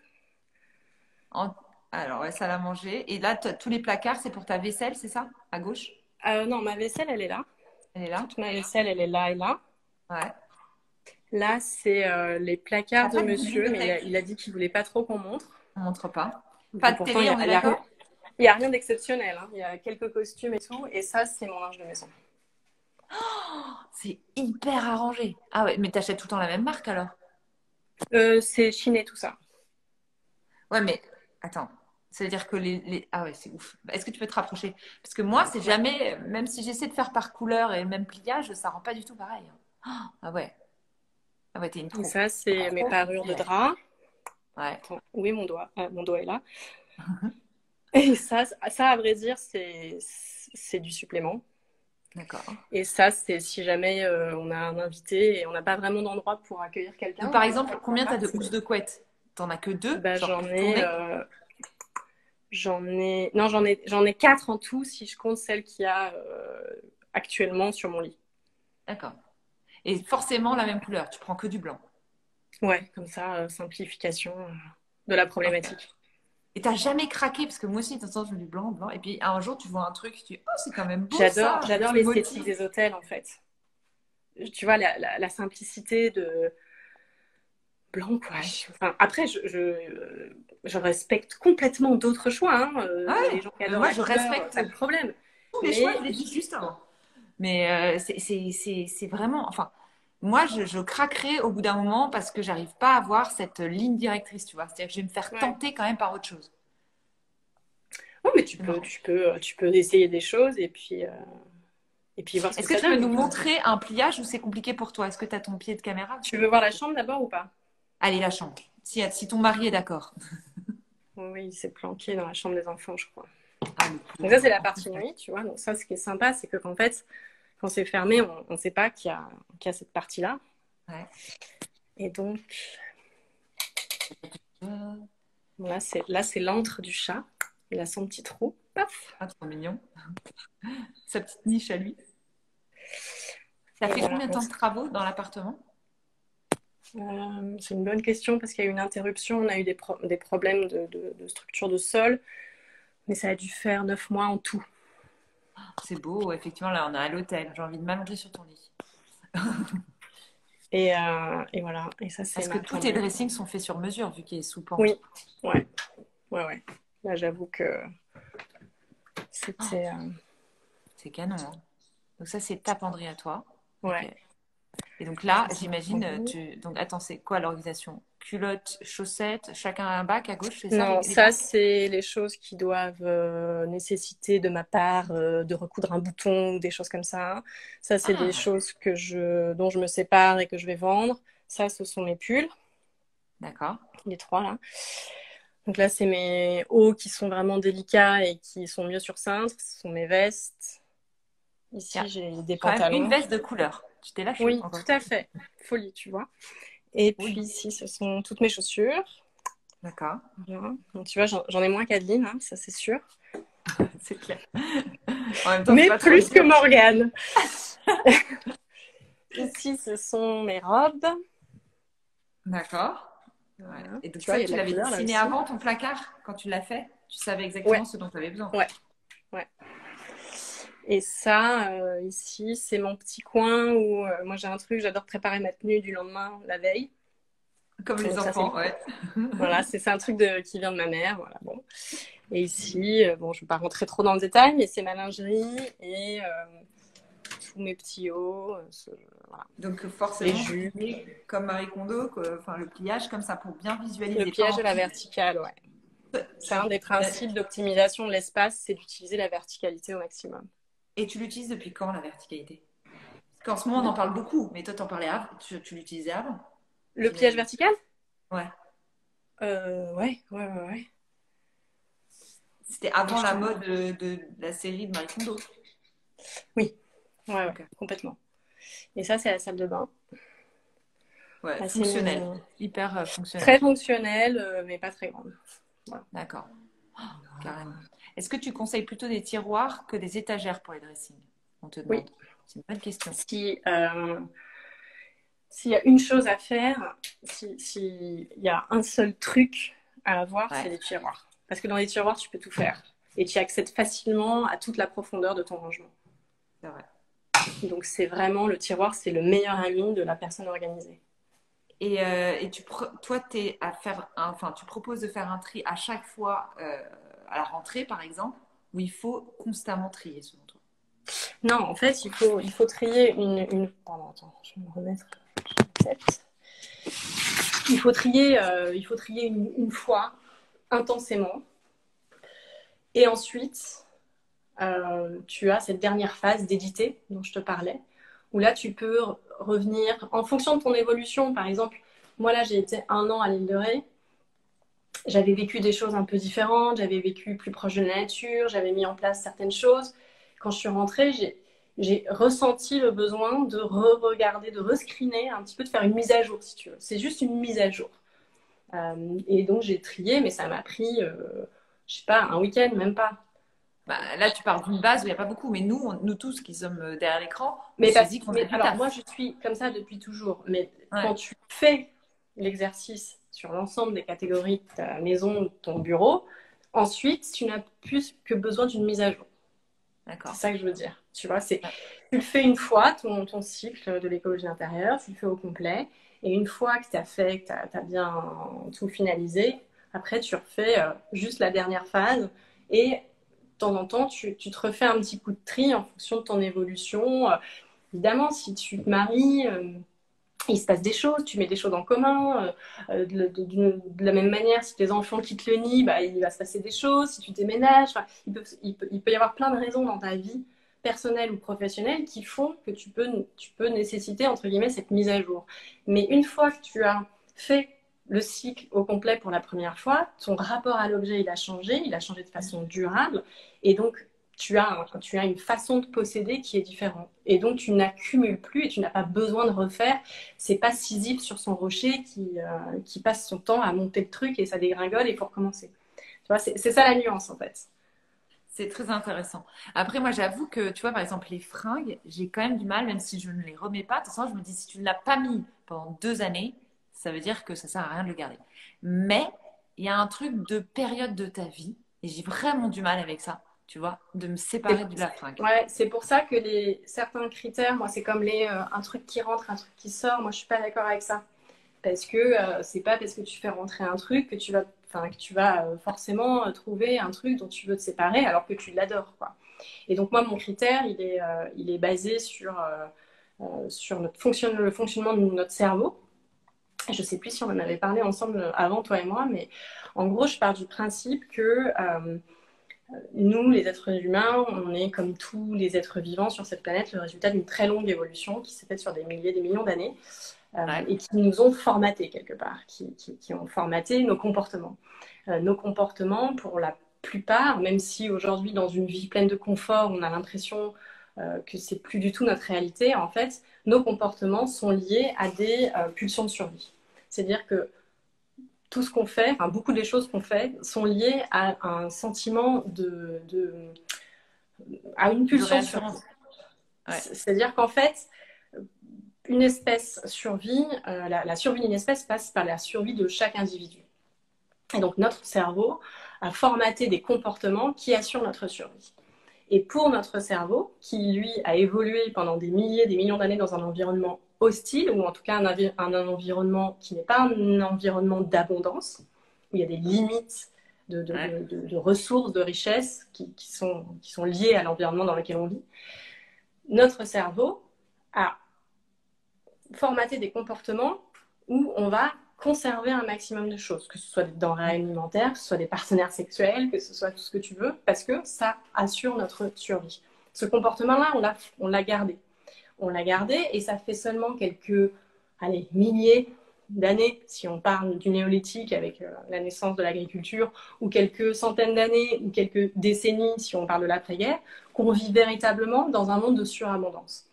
En- Alors, ouais, salle à manger. Et là, tous les placards, c'est pour ta vaisselle, c'est ça? À gauche? Non, ma vaisselle, elle est là. Elle est là? Toute ma vaisselle, elle est là et là. Ouais. Là, c'est les placards T'as de pas de monsieur, mais bibliothèque? Il a dit qu'il voulait pas trop qu'on montre. On montre pas. Pas Bon, de pourtant, télé, on est d'accord? il y a rien d'exceptionnel, hein. Il y a quelques costumes et tout. Et ça, c'est mon linge de maison. C'est hyper arrangé. Ah ouais, mais t'achètes tout le temps la même marque alors? C'est chiné tout ça. Ouais, mais attends. Ça veut dire que Ah ouais, c'est ouf. Est-ce que tu peux te rapprocher? Parce que moi, c'est jamais, même si j'essaie de faire par couleur et même pliage, ça rend pas du tout pareil. Ah ouais. Ah ouais, t'es une Et pro. ça, c'est mes parures de drap. Ouais. Attends, où est mon doigt? Mon doigt est là. Et à vrai dire, c'est du supplément. D'accord. Et ça, c'est si jamais on a un invité et on n'a pas vraiment d'endroit pour accueillir Donc, quelqu'un. par exemple, combien t'as de housses de couette? T'en as que deux, Bah, genre pour tourner? non, j'en ai 4 en tout si je compte celle qu'il y a actuellement sur mon lit. D'accord. Et forcément la même couleur. Tu prends que du blanc. Ouais, comme ça, simplification de la Ok. problématique. Et t'as jamais craqué, parce que moi aussi, de temps en temps, je mets du blanc, blanc. Et puis un jour, tu vois un truc, tu dis, oh, c'est quand même beau ça, avec J'adore ce l'esthétique motif. des hôtels en fait. Tu vois, la simplicité de blanc, quoi. Ouais. Enfin, après, je respecte complètement d'autres choix, hein. Les Ouais. gens qui adorent Moi, la je couleur, respecte pas de problème. tous les choix, je Mais l'ai dit juste avant. Mais c'est vraiment. Enfin, moi, je craquerai au bout d'un moment parce que j'arrive pas à avoir cette ligne directrice, tu vois. C'est-à-dire que je vais me faire ouais. tenter quand même par autre chose. Ouais, mais C'est marrant. tu peux essayer des choses et puis voir ce que Est-ce que ça tu peux donne. nous montrer un pliage où c'est compliqué pour toi? Est-ce que tu as ton pied de caméra? Tu veux voir la chambre d'abord ou pas? Allez, la chambre. Si ton mari est d'accord. Oui, oui, il s'est planqué dans la chambre des enfants, je crois. Ah, le Donc ça, pauvre. c'est la En plus, partie nuit, tu vois. Donc ça, ce qui est sympa, c'est que qu'en fait, quand c'est fermé, on ne sait pas qu'il y a cette partie-là. ouais. Et donc, Euh, là, c'est l'antre du chat. Il a son petit trou. Paf. Ah, trop mignon. Sa petite niche à lui. Ça Et fait voilà. combien de Donc, temps de travaux dans l'appartement? c'est une bonne question parce qu'il y a eu une interruption. On a eu des problèmes de structure de sol. Mais ça a dû faire 9 mois en tout. C'est beau, effectivement, là, on est à l'hôtel. J'ai envie de m'allonger sur ton lit. Et voilà. Et ça, c'est Parce que ma tous tes chambre. dressings sont faits sur mesure, vu qu'il est sous Oui. pente. Ouais. Ouais, ouais. Là, j'avoue que Oh, c'était. c'est canon, hein. Donc ça, c'est ta penderie à toi. Ok. Ouais. Et donc Ça, là, c'est ma j'imagine, penderie. Donc attends, c'est quoi l'organisation? Culottes, chaussettes, chacun a un bac à gauche, c'est ça Non, les ça, bacs? c'est les choses qui doivent nécessiter de ma part de recoudre un bouton ou des choses comme ça. Ça, c'est des Ah, choses dont je me sépare et que je vais vendre. Ça, ce sont mes pulls, d'accord. les trois là. Donc là, c'est mes hauts qui sont vraiment délicats et qui sont mieux sur cintre. Ce sont mes vestes. Il y Ici, a j'ai des quand même une pantalons. veste de couleur. Tu t'es lâché Oui, encore. tout à fait. Folie, tu vois. Et puis Oui, ici, ce sont toutes mes chaussures. d'accord. Voilà. Donc, tu vois, j'en ai moins qu'Adeline, hein, ça c'est sûr. C'est clair. En même temps, c'est Mais pas trop plus que dur. Morgane. Ici, ce sont mes robes. D'accord. Ouais. Voilà. Et donc Tu vois, ça, il y a de tu la l'avais couleur là dessiné aussi. avant ton placard quand tu l'as fait? Tu savais Ouais, exactement ce dont tu avais besoin. ouais, ouais. Et ça, ici, c'est mon petit coin où moi j'ai un truc, j'adore préparer ma tenue du lendemain, la veille. Comme les Donc ça, c'est enfants, ouais. voilà, c'est un truc qui vient de ma mère. Voilà, bon. Et ici, bon, je ne vais pas rentrer trop dans le détail, mais c'est ma lingerie et tous mes petits hauts, voilà. Donc Les forcément, jupes, plier comme Marie Kondo, enfin le pliage comme ça pour bien le visualiser, pas pliage en et la pli. verticale, ouais. C'est un des Euh, principes d'optimisation de l'espace, c'est d'utiliser la verticalité au maximum. Et tu l'utilises depuis quand la verticalité? Parce qu'en ce moment on en parle beaucoup, mais toi t'en parlais avant, tu l'utilisais avant, Le pliage j'imagine. vertical? Ouais. Ouais. C'était Moi, avant je la trouve. mode de la série de Marie Kondo. Oui, ouais, Ok. complètement. Et ça, c'est la salle de bain. Ouais, Assez fonctionnel, mignon. hyper fonctionnel. Très fonctionnelle, mais pas très grande. Voilà. D'accord, carrément. Est-ce que tu conseilles plutôt des tiroirs que des étagères pour les dressings? On te Oui. demande. C'est une bonne question. Si, s'il y a une chose à faire, s'il y a un seul truc à avoir, c'est Ouais, les tiroirs. Parce que dans les tiroirs, tu peux tout faire. Et tu accèdes facilement à toute la profondeur de ton rangement. c'est vrai. Donc c'est vraiment le tiroir, c'est le meilleur ami de la personne organisée. Toi, t'es à faire, enfin, tu proposes de faire un tri à chaque fois à la rentrée, par exemple, où il faut constamment trier, selon toi. Non, en fait, il faut trier Pardon, attends, je vais me remettre la tête. Il faut trier une fois intensément. Et ensuite, tu as cette dernière phase d'éditer dont je te parlais, où là, tu peux revenir en fonction de ton évolution. Par exemple, moi, là, j'ai été 1 an à l'île de Ré. J'avais vécu des choses un peu différentes, j'avais vécu plus proche de la nature, j'avais mis en place certaines choses. Quand je suis rentrée, j'ai ressenti le besoin de re-regarder, de rescreener, un petit peu de faire une mise à jour, si tu veux. C'est juste une mise à jour. Et donc, j'ai trié, mais ça m'a pris, je sais pas, un week-end, même pas. Bah, là, tu parles d'une base où il n'y a pas beaucoup, mais nous, nous tous qui sommes derrière l'écran, on Mais, se dit qu'on a du alors, moi, taf. je suis comme ça depuis toujours. Mais Ouais, quand tu fais l'exercice sur l'ensemble des catégories de ta maison ou de ton bureau, ensuite, tu n'as plus que besoin d'une mise à jour. C'est d'accord. ça que je veux dire. Tu vois, Ouais, tu le fais une fois, ton cycle de l'écologie intérieure, tu le fais au complet. Et une fois que tu as fait, que tu as bien tout finalisé, après, tu refais juste la dernière phase. Et de temps en temps, tu te refais un petit coup de tri en fonction de ton évolution. Évidemment, si tu te maries, il se passe des choses, tu mets des choses en commun. De la même manière, si tes enfants quittent le nid, bah, il va se passer des choses. Si tu déménages, enfin, il peut y avoir plein de raisons dans ta vie personnelle ou professionnelle qui font que tu peux nécessiter, entre guillemets, cette mise à jour. Mais une fois que tu as fait le cycle au complet pour la première fois, ton rapport à l'objet, il a changé de façon durable. Et donc, tu as une façon de posséder qui est différente. Et donc, tu n'accumules plus et tu n'as pas besoin de refaire. C'est pas Sisyphe sur son rocher qui passe son temps à monter le truc et ça dégringole et il faut recommencer. Tu vois, c'est ça la nuance en fait. c'est très intéressant. Après, moi, j'avoue que, tu vois, par exemple, les fringues, j'ai quand même du mal, même si je ne les remets pas. De toute façon, je me dis, si tu ne l'as pas mis pendant 2 années, ça veut dire que ça sert à rien de le garder. Mais il y a un truc de période de ta vie, et j'ai vraiment du mal avec ça, tu vois, de me séparer de la fringue. Ouais, c'est pour ça que certains critères, moi, c'est comme un truc qui rentre, un truc qui sort. Moi, je suis pas d'accord avec ça. Parce que c'est pas parce que tu fais rentrer un truc que tu vas forcément trouver un truc dont tu veux te séparer alors que tu l'adores, quoi. Et donc moi, mon critère, il est basé sur le fonctionnement de notre cerveau. Je sais plus si on en avait parlé ensemble avant, toi et moi, mais en gros, je pars du principe que nous, les êtres humains, on est comme tous les êtres vivants sur cette planète, le résultat d'une très longue évolution qui s'est faite sur des milliers, des millions d'années Ouais. et qui nous ont formatés quelque part, qui ont formaté nos comportements. Nos comportements, pour la plupart, même si aujourd'hui, dans une vie pleine de confort, on a l'impression que c'est plus du tout notre réalité, en fait, nos comportements sont liés à des pulsions de survie. C'est-à-dire que tout ce qu'on fait, enfin, beaucoup des choses qu'on fait sont liées à un sentiment à une De pulsion sur. réassurance. Ouais. C'est-à-dire qu'en fait, une espèce survit, la survie d'une espèce passe par la survie de chaque individu. Et donc notre cerveau a formaté des comportements qui assurent notre survie. Et pour notre cerveau, qui lui a évolué pendant des milliers, des millions d'années dans un environnement hostile, ou en tout cas un environnement qui n'est pas un environnement d'abondance, où il y a des limites de ressources, de richesses qui sont liées à l'environnement dans lequel on vit, notre cerveau a formaté des comportements où on va conserver un maximum de choses, que ce soit des denrées alimentaires, que ce soit des partenaires sexuels, que ce soit tout ce que tu veux, parce que ça assure notre survie. Ce comportement-là, on l'a gardé. On l'a gardé et ça fait seulement quelques milliers d'années, si on parle du néolithique avec la naissance de l'agriculture, ou quelques centaines d'années, ou quelques décennies, si on parle de l'après-guerre, qu'on vit véritablement dans un monde de surabondance.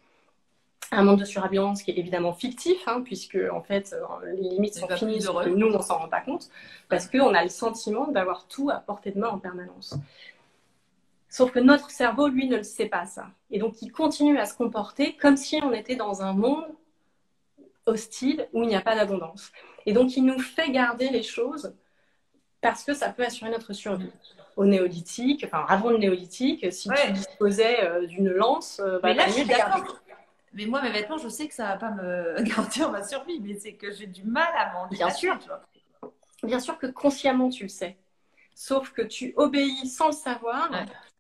Un monde de surabondance qui est évidemment fictif, puisque en fait les limites sont finies, sauf que nous on s'en rend pas compte, parce qu'on a le sentiment d'avoir tout à portée de main en permanence. Sauf que notre cerveau, lui, ne le sait pas ça. Et donc il continue à se comporter comme si on était dans un monde hostile où il n'y a pas d'abondance. Et donc il nous fait garder les choses parce que ça peut assurer notre survie. Au néolithique, enfin avant le néolithique, si tu disposais d'une lance, mais là je suis d'accord. Mais moi, mes vêtements, je sais que ça va pas me garantir ma survie, mais c'est que j'ai du mal à m'en détacher. Bien sûr que consciemment, tu le sais. Sauf que tu obéis sans le savoir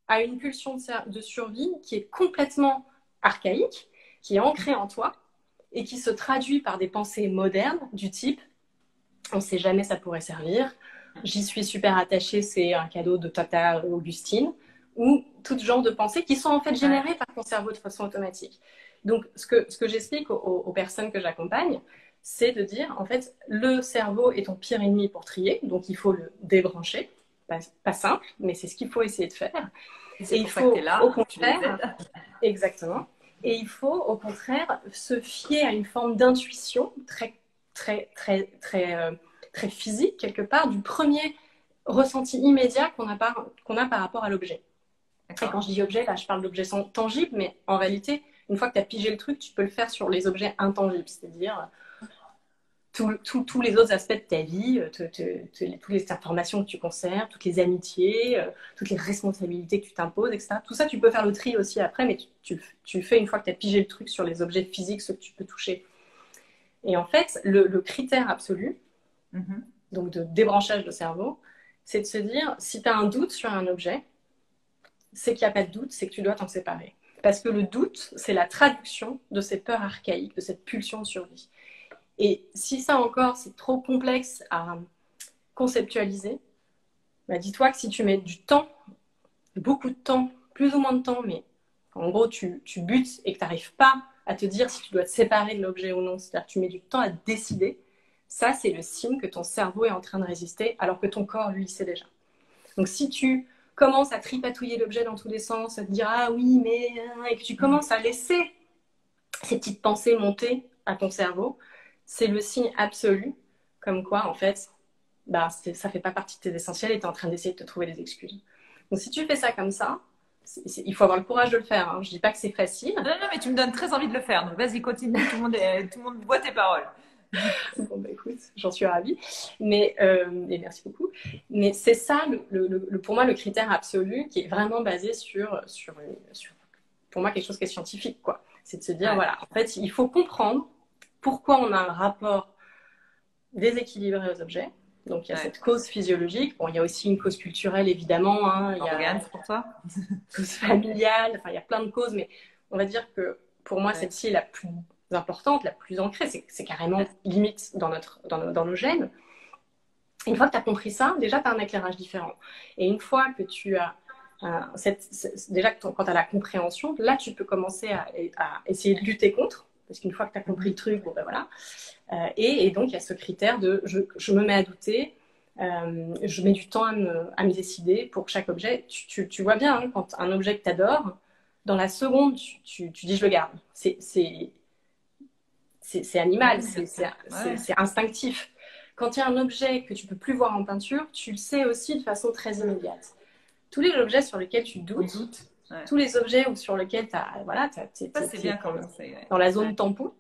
à une pulsion de survie qui est complètement archaïque, qui est ancrée en toi et qui se traduit par des pensées modernes du type « on ne sait jamais ça pourrait servir »,« j'y suis super attachée, c'est un cadeau de Tata Augustine » ou tout genre de pensées qui sont en fait générées par ton cerveau de façon automatique. Donc, ce que j'explique aux personnes que j'accompagne, c'est de dire, en fait, le cerveau est ton pire ennemi pour trier, donc il faut le débrancher. Pas simple, mais c'est ce qu'il faut essayer de faire. Et il faut, au contraire, exactement. Et il faut, au contraire, se fier à une forme d'intuition très, très, très, très, très physique, quelque part, du premier ressenti immédiat qu'on a par rapport à l'objet. Et quand je dis objet, là, je parle d'objets tangibles, mais en réalité, une fois que tu as pigé le truc, tu peux le faire sur les objets intangibles, c'est-à-dire tous les autres aspects de ta vie, toutes les informations que tu conserves, toutes les amitiés, toutes les responsabilités que tu t'imposes, etc. Tout ça, tu peux faire le tri aussi après, mais tu fais une fois que tu as pigé le truc sur les objets physiques, ceux que tu peux toucher. Et en fait, le critère absolu, donc de débranchage de cerveau, c'est de se dire, si tu as un doute sur un objet, c'est qu'il n'y a pas de doute, c'est que tu dois t'en séparer. Parce que le doute, c'est la traduction de ces peurs archaïques, de cette pulsion de survie. Et si ça encore, c'est trop complexe à conceptualiser, bah dis-toi que si tu mets du temps, beaucoup de temps, plus ou moins de temps, mais en gros, tu butes et que tu n'arrives pas à te dire si tu dois te séparer de l'objet ou non, c'est-à-dire que tu mets du temps à décider, ça, c'est le signe que ton cerveau est en train de résister, alors que ton corps, lui, sait déjà. Donc, si tu commences à tripatouiller l'objet dans tous les sens, à te dire « Ah oui, mais… » et que tu commences à laisser ces petites pensées monter à ton cerveau, c'est le signe absolu, comme quoi, en fait, bah, ça fait pas partie de tes essentiels et tu es en train d'essayer de te trouver des excuses. Donc, si tu fais ça comme ça, il faut avoir le courage de le faire. Je dis pas que c'est facile. Non, mais tu me donnes très envie de le faire. Donc, vas-y, continue. Tout le monde voit tes paroles. Bon, bah écoute, j'en suis ravie. Mais, et merci beaucoup. Mais c'est ça, pour moi, le critère absolu qui est vraiment basé sur pour moi, quelque chose qui est scientifique, quoi. C'est de se dire, voilà, en fait, il faut comprendre pourquoi on a un rapport déséquilibré aux objets. Donc, il y a cette cause physiologique. Bon, il y a aussi une cause culturelle, évidemment. Il y a c'est pour toi. Cause familiale. Enfin, il y a plein de causes, mais on va dire que pour moi, celle-ci est la plus importante, la plus ancrée. C'est carrément limite dans nos gènes. Une fois que tu as compris ça, déjà, tu as un éclairage différent. Et une fois que tu as déjà, quand tu as la compréhension, là, tu peux commencer à essayer de lutter contre. Parce qu'une fois que tu as compris le truc, bon ben voilà. Et donc, il y a ce critère de je me mets à douter, je mets du temps à me décider pour chaque objet. Tu vois bien, quand un objet que tu adores, dans la seconde, tu dis je le garde. C'est animal, c'est instinctif. quand il y a un objet que tu peux plus voir en peinture, tu le sais aussi de façon très immédiate. Tous les objets sur lesquels tu On doutes, doute. Ouais. tous les objets sur lesquels voilà, Ça, c'est bien comme conseil. Ouais. dans la zone tampon,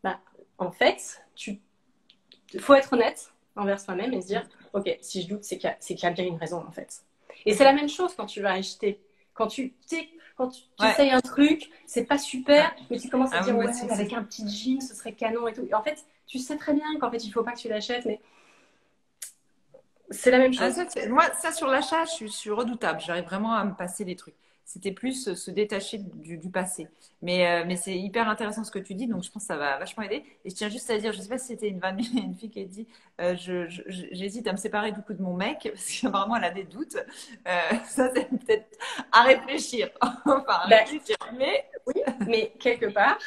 bah, en fait, il faut être honnête envers soi-même et se dire, ok, si je doute, c'est qu'il y a bien une raison, en fait. Et c'est la même chose quand tu vas acheter. Quand tu essayes un truc, c'est pas super, mais tu commences à dire, ouais, avec un petit jean, ce serait canon et tout. Et en fait, tu sais très bien qu'en fait, il faut pas que tu l'achètes, mais c'est la même chose. Moi, ça, sur l'achat, je suis redoutable. J'arrive vraiment à me passer des trucs. C'était plus se détacher du passé. Mais c'est hyper intéressant ce que tu dis, donc je pense que ça va vachement aider. Et je tiens juste à dire, je ne sais pas si c'était une vanne, mais il y a une fille qui a dit j'hésite à me séparer du coup de mon mec, parce qu'apparemment elle a des doutes. Ça, c'est peut-être à réfléchir. Enfin, à réfléchir. Mais oui, mais quelque part,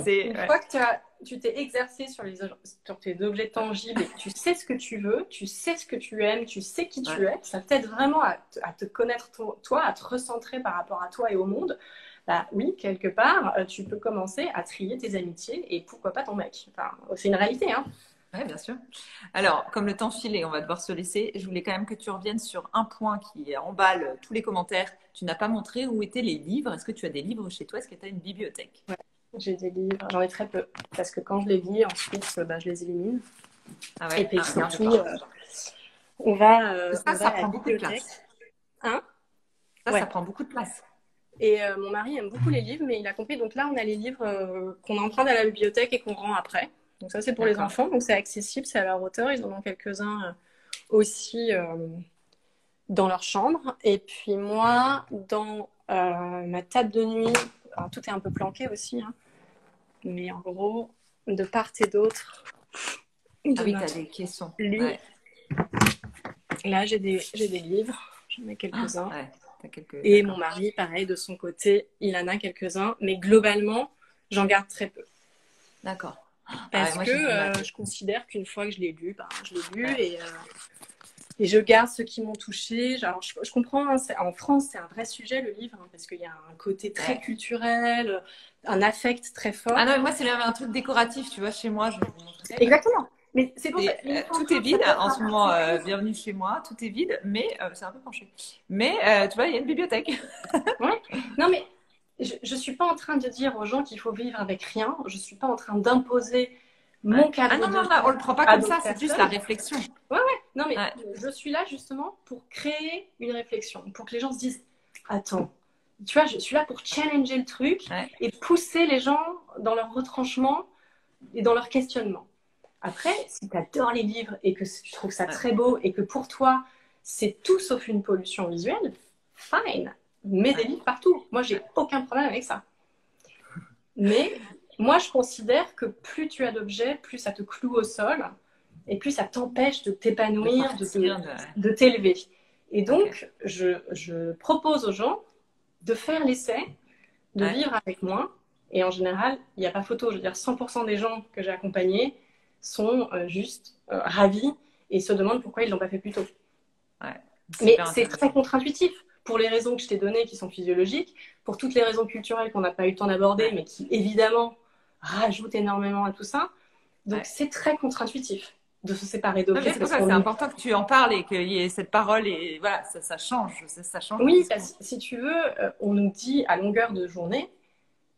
une fois que tu t'es exercé sur tes objets tangibles et que tu sais ce que tu veux, tu sais ce que tu aimes, tu sais qui tu es, ça t'aide vraiment à te connaître toi, à te recentrer par rapport à toi et au monde. Bah, oui, quelque part, tu peux commencer à trier tes amitiés et pourquoi pas ton mec. Enfin, c'est une réalité, hein. Oui, bien sûr. Alors, comme le temps file et on va devoir se laisser, je voulais quand même que tu reviennes sur un point qui emballe tous les commentaires. Tu n'as pas montré où étaient les livres. Est-ce que tu as des livres chez toi? Est-ce que tu as une bibliothèque? Ouais, j'ai des livres. J'en ai très peu. Parce que quand je les lis, ensuite, je les élimine. Ah ouais. Et puis surtout, on va à la beaucoup de place. Hein? Ça prend beaucoup de place. Et mon mari aime beaucoup les livres, mais il a compris. Donc là, on a les livres qu'on emprunte à la bibliothèque et qu'on rend après. Donc ça, c'est pour les enfants. Donc c'est accessible, c'est à leur hauteur. Ils en ont quelques-uns aussi dans leur chambre. Et puis moi, dans ma table de nuit, alors, tout est un peu planqué aussi, hein, mais en gros, de part et d'autre. Ah oui, tu as des caissons. Ouais. Là, j'ai des livres. J'en ai quelques-uns. Et mon mari, pareil, de son côté, il en a quelques-uns. Mais globalement, j'en garde très peu. D'accord. Parce que je considère qu'une fois que je l'ai lu, je l'ai lu et je garde ceux qui m'ont touchée. Alors, je comprends, hein, en France, c'est un vrai sujet, le livre, hein, parce qu'il y a un côté très culturel, un affect très fort. Ah non, mais moi, c'est même un truc décoratif, tu vois, chez moi. Je vais vous montrer. Exactement. Mais c'est pour ça. Tout est vide en ce moment. Bienvenue chez moi. Tout est vide, mais c'est un peu penché. Mais tu vois, il y a une bibliothèque. Ouais. Non, mais je ne suis pas en train de dire aux gens qu'il faut vivre avec rien. Je ne suis pas en train d'imposer mon cadre. Ah non, non, on ne le prend pas comme ça. C'est juste la réflexion. Ouais. Non, mais je suis là justement pour créer une réflexion, pour que les gens se disent attends. Tu vois, je suis là pour challenger le truc et pousser les gens dans leur retranchement et dans leur questionnement. Après, si tu adores les livres et que tu trouves ça très beau et que pour toi, c'est tout sauf une pollution visuelle, fine. Mets des livres partout. Moi, j'ai aucun problème avec ça. Mais moi, je considère que plus tu as d'objets, plus ça te cloue au sol et plus ça t'empêche de t'épanouir, de t'élever. Et donc, je propose aux gens de faire l'essai, de vivre avec moins. Et en général, il n'y a pas photo. Je veux dire, 100% des gens que j'ai accompagnés sont juste ravis et se demandent pourquoi ils ne l'ont pas fait plus tôt. Mais c'est très contre-intuitif pour les raisons que je t'ai données qui sont physiologiques, pour toutes les raisons culturelles qu'on n'a pas eu le temps d'aborder, mais qui évidemment rajoutent énormément à tout ça. Donc c'est très contre-intuitif de se séparer d'objets. C'est pour ça que c'est important que tu en parles et qu'il y ait cette parole et voilà, ça change. Ça change. Oui, parce que si tu veux, on nous dit à longueur de journée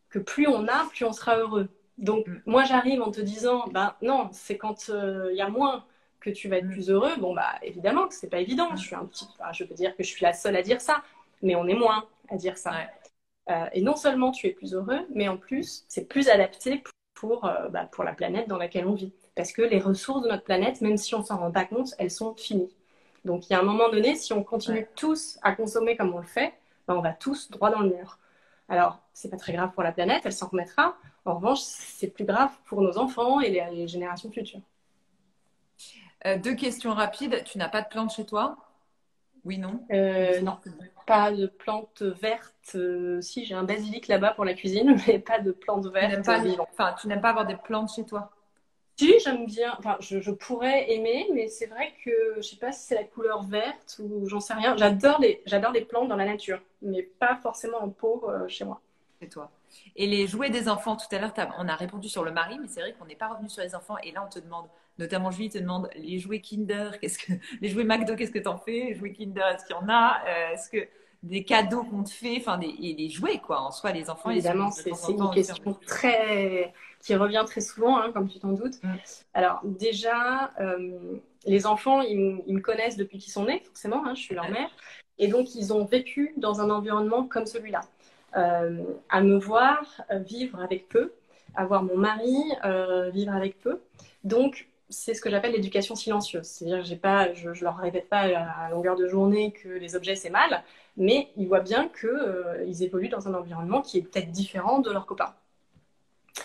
que plus on a, plus on sera heureux. Donc moi j'arrive en te disant, non, c'est quand il y a moins que tu vas être plus heureux. Bon, évidemment que c'est pas évident. Je peux dire que je suis la seule à dire ça, mais on est moins à dire ça. Et non seulement tu es plus heureux, mais en plus, c'est plus adapté pour la planète dans laquelle on vit. Parce que les ressources de notre planète, même si on s'en rend pas compte, elles sont finies. Donc, il y a un moment donné, si on continue tous à consommer comme on le fait, on va tous droit dans le mur. Alors, c'est pas très grave pour la planète, elle s'en remettra. En revanche, c'est plus grave pour nos enfants et les générations futures. 2 questions rapides. Tu n'as pas de plantes chez toi? Oui, non? Non, pas de plantes vertes. Si, j'ai un basilic là-bas pour la cuisine, mais pas de plantes vertes. Tu n'aimes pas avoir des plantes chez toi? Si, j'aime bien. Enfin, je pourrais aimer, mais c'est vrai que je sais pas si c'est la couleur verte ou j'en sais rien. J'adore les plantes dans la nature, mais pas forcément en pot chez moi. chez toi. Et les jouets des enfants, tout à l'heure, on a répondu sur le mari, mais c'est vrai qu'on n'est pas revenu sur les enfants. Et là, on te demande, notamment Julie te demande, les jouets Kinder, les jouets McDo, qu'est-ce que t'en fais? Les jouets Kinder, est-ce qu'il y en a? Est-ce que des cadeaux qu'on te fait, enfin, et les jouets, quoi. En soi, les enfants, ils sont Évidemment, de temps c'est en une temps aussi. question qui revient très souvent, hein, comme tu t'en doutes. Mm. Alors déjà, les enfants, ils me connaissent depuis qu'ils sont nés, forcément, hein, je suis leur mère. Et donc, ils ont vécu dans un environnement comme celui-là. À me voir vivre avec peu, à voir mon mari vivre avec peu. Donc, c'est ce que j'appelle l'éducation silencieuse. C'est-à-dire que je leur répète pas à longueur de journée que les objets, c'est mal, mais ils voient bien qu'ils évoluent dans un environnement qui est peut-être différent de leurs copains.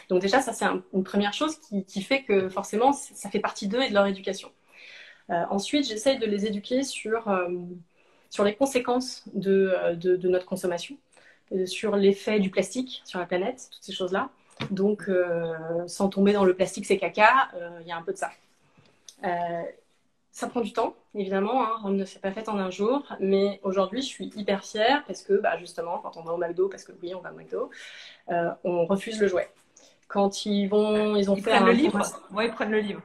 Donc déjà, ça, c'est une première chose qui fait que forcément, ça fait partie d'eux et de leur éducation. Ensuite, j'essaye de les éduquer sur les conséquences de notre consommation, sur l'effet du plastique sur la planète, toutes ces choses-là. Donc, sans tomber dans le plastique, c'est caca, il y a un peu de ça. Ça prend du temps, évidemment. Hein. Rome ne s'est pas faite en un jour. Mais aujourd'hui, je suis hyper fière parce que, justement, quand on va au McDo, parce que oui, on va au McDo, on refuse le jouet. Quand ils prennent le livre. Moi, ils prennent le livre.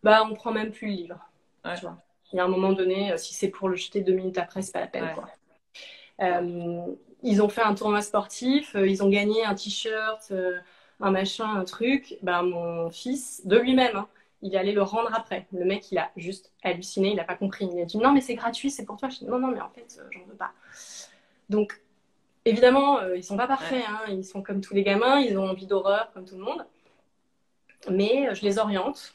On prend même plus le livre. Ouais. Tu vois. Il y a un moment donné, si c'est pour le jeter 2 minutes après, c'est pas la peine. Ouais. Quoi. Ils ont fait un tournoi sportif, ils ont gagné un t-shirt, un machin, un truc. Mon fils, de lui-même, hein, il est allé le rendre après. Le mec, il a juste halluciné, il n'a pas compris. Il a dit non, mais c'est gratuit, c'est pour toi. Je dis non, mais en fait, j'en veux pas. Donc, évidemment, ils sont pas parfaits. Hein. Ils sont comme tous les gamins, ils ont envie d'horreur, comme tout le monde. Mais je les oriente.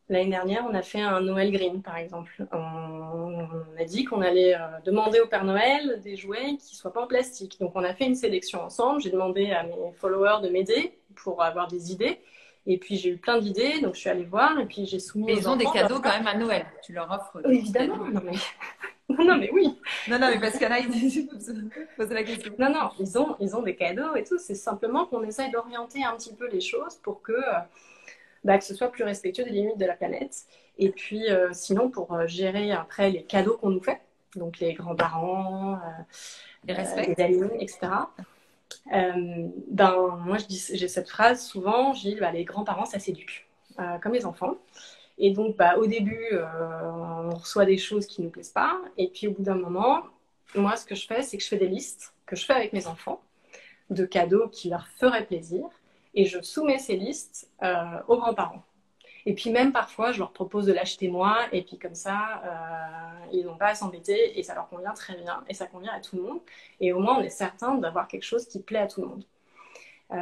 L'année dernière, on a fait un Noël Green, par exemple. On a dit qu'on allait demander au Père Noël des jouets qui ne soient pas en plastique. Donc, on a fait une sélection ensemble. J'ai demandé à mes followers de m'aider pour avoir des idées. Et puis, j'ai eu plein d'idées. Donc, je suis allée voir et puis j'ai soumis mais aux enfants. Mais ils ont des cadeaux quand même à Noël. Tu leur offres. Évidemment. Non, mais... non, mais oui. Non, mais parce qu'il y en a, ils posent la question. Non, ils ont des cadeaux et tout. C'est simplement qu'on essaye d'orienter un petit peu les choses pour que ce soit plus respectueux des limites de la planète. Et puis, sinon, pour gérer après les cadeaux qu'on nous fait, donc les grands-parents, les amis, etc. Moi, j'ai cette phrase souvent, je dis, les grands-parents, ça s'éduque, comme les enfants. Et donc, au début, on reçoit des choses qui ne nous plaisent pas. Et puis, au bout d'un moment, moi, ce que je fais, c'est que je fais des listes que je fais avec mes enfants de cadeaux qui leur feraient plaisir. Et je soumets ces listes aux grands-parents. Et puis même parfois, je leur propose de l'acheter moi, et puis comme ça, ils n'ont pas à s'embêter, et ça leur convient très bien, et ça convient à tout le monde. Et au moins, on est certain d'avoir quelque chose qui plaît à tout le monde.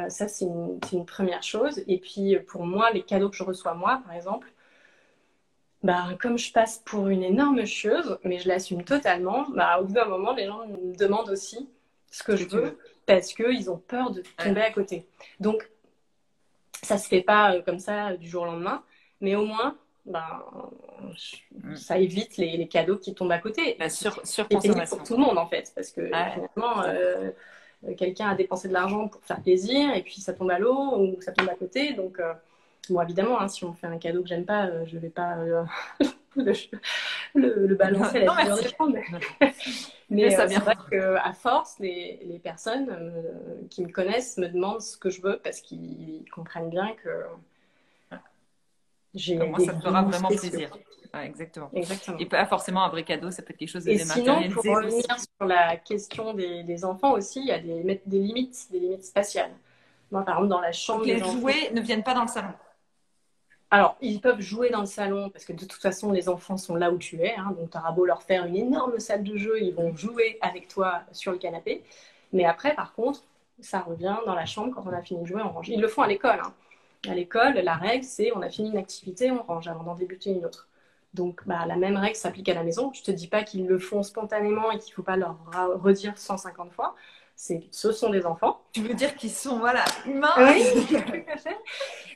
Ça, c'est une première chose. Et puis pour moi, les cadeaux que je reçois moi, par exemple, comme je passe pour une énorme chieuse, mais je l'assume totalement, au bout d'un moment, les gens me demandent aussi ce que je veux, parce qu'ils ont peur de tomber à côté. Donc, ça se fait pas comme ça du jour au lendemain, mais au moins, ça évite les cadeaux qui tombent à côté. Surconsommation. Pour tout le monde, en fait, parce que finalement, quelqu'un a dépensé de l'argent pour faire plaisir, et puis ça tombe à l'eau, ou ça tombe à côté, donc... Bon, évidemment, hein, si on me fait un cadeau que j'aime pas, je vais pas le balancer à la figure d'écran. Mais c'est vrai qu'à force, les personnes qui me connaissent me demandent ce que je veux parce qu'ils comprennent bien que j'ai moi, ça me fera vraiment plaisir. Ouais, exactement. Et pas forcément un vrai cadeau, ça peut être quelque chose de dématérialisé. Et sinon, pour revenir sur la question des enfants aussi, il y a des limites spatiales. Moi, par exemple, dans la chambre des enfants... Les jouets ne viennent pas dans le salon. Alors, ils peuvent jouer dans le salon parce que de toute façon, les enfants sont là où tu es. Hein, donc, tu auras beau leur faire une énorme salle de jeu, ils vont jouer avec toi sur le canapé. Mais après, par contre, ça revient dans la chambre quand on a fini de jouer, on range. Ils le font à l'école. Hein. À l'école, la règle, c'est on a fini une activité, on range avant d'en débuter une autre. Donc, la même règle s'applique à la maison. Je ne te dis pas qu'ils le font spontanément et qu'il ne faut pas leur redire 150 fois. Ce sont des enfants. Tu veux dire qu'ils sont, humains. Oui,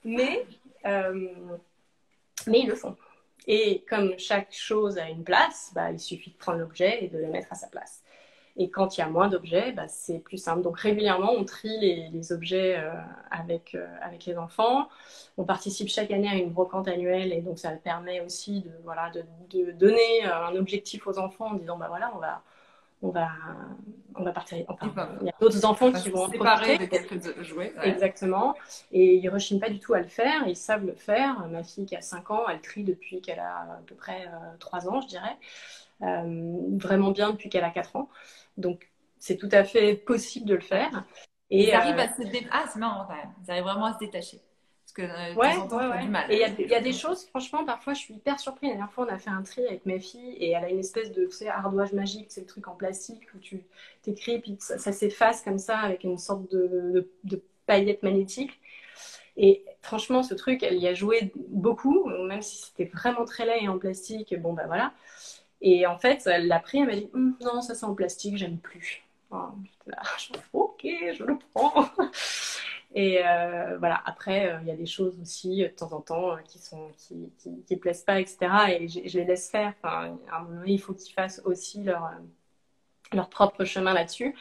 mais ils le font. Et comme chaque chose a une place, il suffit de prendre l'objet et de le mettre à sa place. Et quand il y a moins d'objets, c'est plus simple. Donc régulièrement, on trie les objets avec les enfants. On participe chaque année à une brocante annuelle et donc ça permet aussi de donner un objectif aux enfants en disant on va, on va partir. Ils Enfin, peuvent il y a d'autres enfants qui se vont en séparer de profiter. quelques jouets. Ouais. Exactement. Et ils rechignent pas du tout à le faire. Ils savent le faire. Ma fille qui a 5 ans, elle trie depuis qu'elle a à peu près 3 ans, je dirais. Vraiment bien depuis qu'elle a 4 ans. Donc, c'est tout à fait possible de le faire. Ils Et arrivent à se détacher. Ah, c'est marrant quand même. Ils arrivent vraiment à se détacher. Parce que de temps ouais, en temps, ouais, tu as ouais. du mal. Et il y a des choses, franchement, parfois, je suis hyper surprise. La dernière fois, on a fait un tri avec mes filles et elle a une espèce de, tu sais, ardoise magique, c'est le truc en plastique où tu t'écris, puis ça s'efface comme ça avec une sorte de paillette magnétique. Et franchement, ce truc, elle y a joué beaucoup, même si c'était vraiment très laid et en plastique. Bon, bah voilà. Et en fait, elle l'a pris, elle m'a dit non, ça c'est en plastique, j'aime plus. Oh, là, ok, je le prends. Et voilà, après, il y a des choses aussi, de temps en temps, qui plaisent pas, etc. Et je les laisse faire. Enfin, à un moment donné, il faut qu'ils fassent aussi leur propre chemin là-dessus.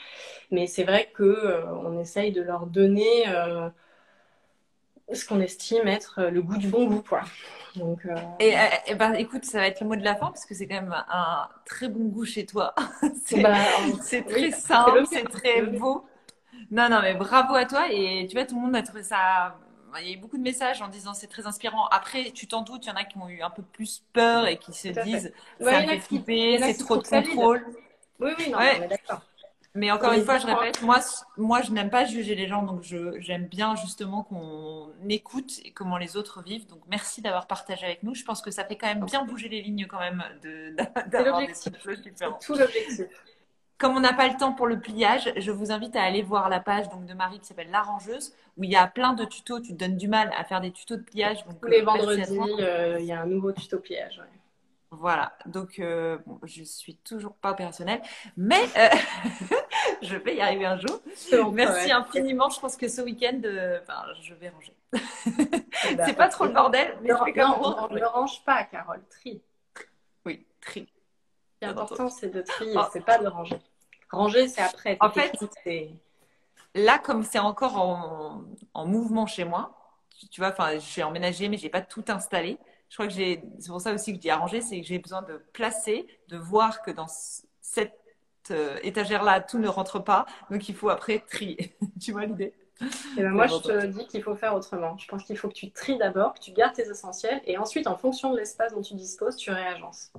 Mais c'est vrai que on essaye de leur donner ce qu'on estime être le goût du bon goût, quoi. Donc, Et ben, écoute, ça va être le mot de la fin parce que c'est quand même un très bon goût chez toi. C'est bah, c'est très oui, c'est le simple, mieux. c'est C'est très le mieux. beau. Non, non, mais bravo à toi. Et tu vois, tout le monde a trouvé ça. Il y a eu beaucoup de messages en disant c'est très inspirant. Après, tu t'en doutes, il y en a qui ont eu un peu plus peur et qui se Tout à fait. disent ça Ouais, me fait il flipper, y en a c'est qui trop de trouvent ça vide. contrôle. Oui, oui, non, mais on Ouais, est d'accord. mais On encore une les fois, je apprend. répète, moi, je n'aime pas juger les gens, donc j'aime bien justement qu'on écoute et comment les autres vivent. Donc, merci d'avoir partagé avec nous. Je pense que ça fait quand même bien bouger les lignes quand même C'est d'avoir des l'objectif. choses C'est différentes. tout l'objectif. Comme on n'a pas le temps pour le pliage, je vous invite à aller voir la page donc, de Marie qui s'appelle L'Arrangeuse, où il y a plein de tutos. Tu te donnes du mal à faire des tutos de pliage, donc Tous les merci à vendredis, toi. il y a un nouveau tuto pliage. Ouais. Voilà, donc bon, je suis toujours pas opérationnelle, mais je vais y arriver un jour. C'est mon Merci travail. infiniment. Je pense que ce week-end, enfin, je vais ranger. Eh ben, C'est pas trop le bordel, mais je vais quand même non, ne ranger. range pas, Carole. Trie. Oui, tri, Ce qui est bien entendu. important, c'est de trier, Oh, c'est pas de ranger. Ranger, c'est après. Tes en fait, techniques, c'est. là, comme c'est encore en mouvement chez moi, tu vois, enfin, j'ai emménagé, mais j'ai pas tout installé. Je crois que c'est pour ça aussi que je dis arranger, c'est que j'ai besoin de placer, de voir que dans cette étagère-là, tout ne rentre pas. Donc, il faut après trier. Tu vois l'idée? Eh ben, C'est moi, je important. te dis qu'il faut faire autrement. Je pense qu'il faut que tu tries d'abord, que tu gardes tes essentiels, et ensuite, en fonction de l'espace dont tu disposes, tu réagences. Ce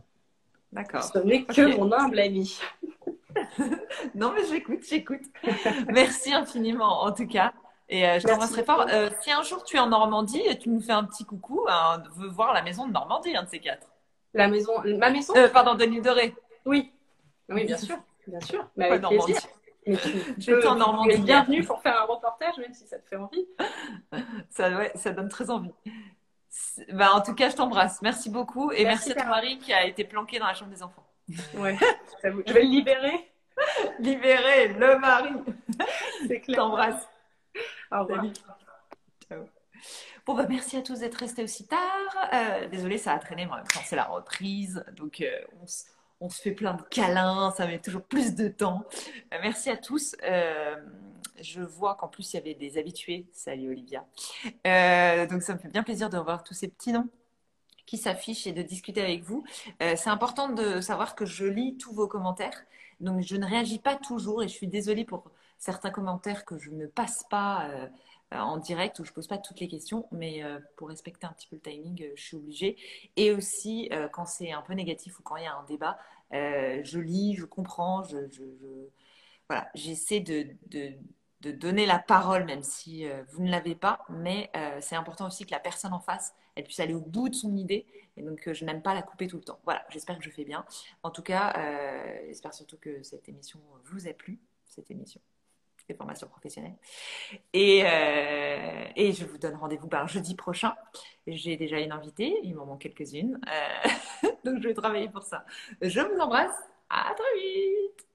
D'accord. n'est que Ok. mon humble avis. Non, mais j'écoute, j'écoute. Merci infiniment, en tout cas. Et je Merci t'embrasserai fort. beaucoup. Si un jour tu es en Normandie, tu nous fais un petit coucou. On veut voir la maison de Normandie, un de ces quatre. La maison, ma maison? Pardon, de l'île de Ré. Oui, oui, bien sûr, mais Pas avec plaisir. Normandie. Mais J'étais en tu es Normandie le hier. bienvenu pour faire un reportage, même si ça te fait envie. Ça, ouais, ça donne très envie. Bah, en tout cas, je t'embrasse. Merci beaucoup. Et Merci, merci à ton Carole. mari qui a été planqué dans la chambre des enfants. Ouais, je vais le libérer, Libéré, le mari. c'est Je clair. t'embrasse. Au revoir. Salut. Ciao. Bon, bah, merci à tous d'être restés aussi tard. Désolée, ça a traîné, mais en même temps, c'est la reprise. Donc, on se fait plein de câlins. Ça met toujours plus de temps. Merci à tous. Je vois qu'en plus, il y avait des habitués. Salut, Olivia. Donc, ça me fait bien plaisir de revoir tous ces petits noms qui s'affichent et de discuter avec vous. C'est important de savoir que je lis tous vos commentaires. Donc, je ne réagis pas toujours et je suis désolée pour certains commentaires que je ne passe pas en direct ou je pose pas toutes les questions, mais pour respecter un petit peu le timing, je suis obligée. Et aussi, quand c'est un peu négatif ou quand il y a un débat, je lis, je comprends, voilà, j'essaie de donner la parole, même si vous ne l'avez pas, mais c'est important aussi que la personne en face, elle puisse aller au bout de son idée, et donc je n'aime pas la couper tout le temps. Voilà, j'espère que je fais bien. En tout cas, j'espère surtout que cette émission vous a plu, cette émission des formations professionnelles. Et je vous donne rendez-vous jeudi prochain. J'ai déjà une invitée, il m'en manque quelques-unes, donc je vais travailler pour ça. Je vous embrasse, à très vite.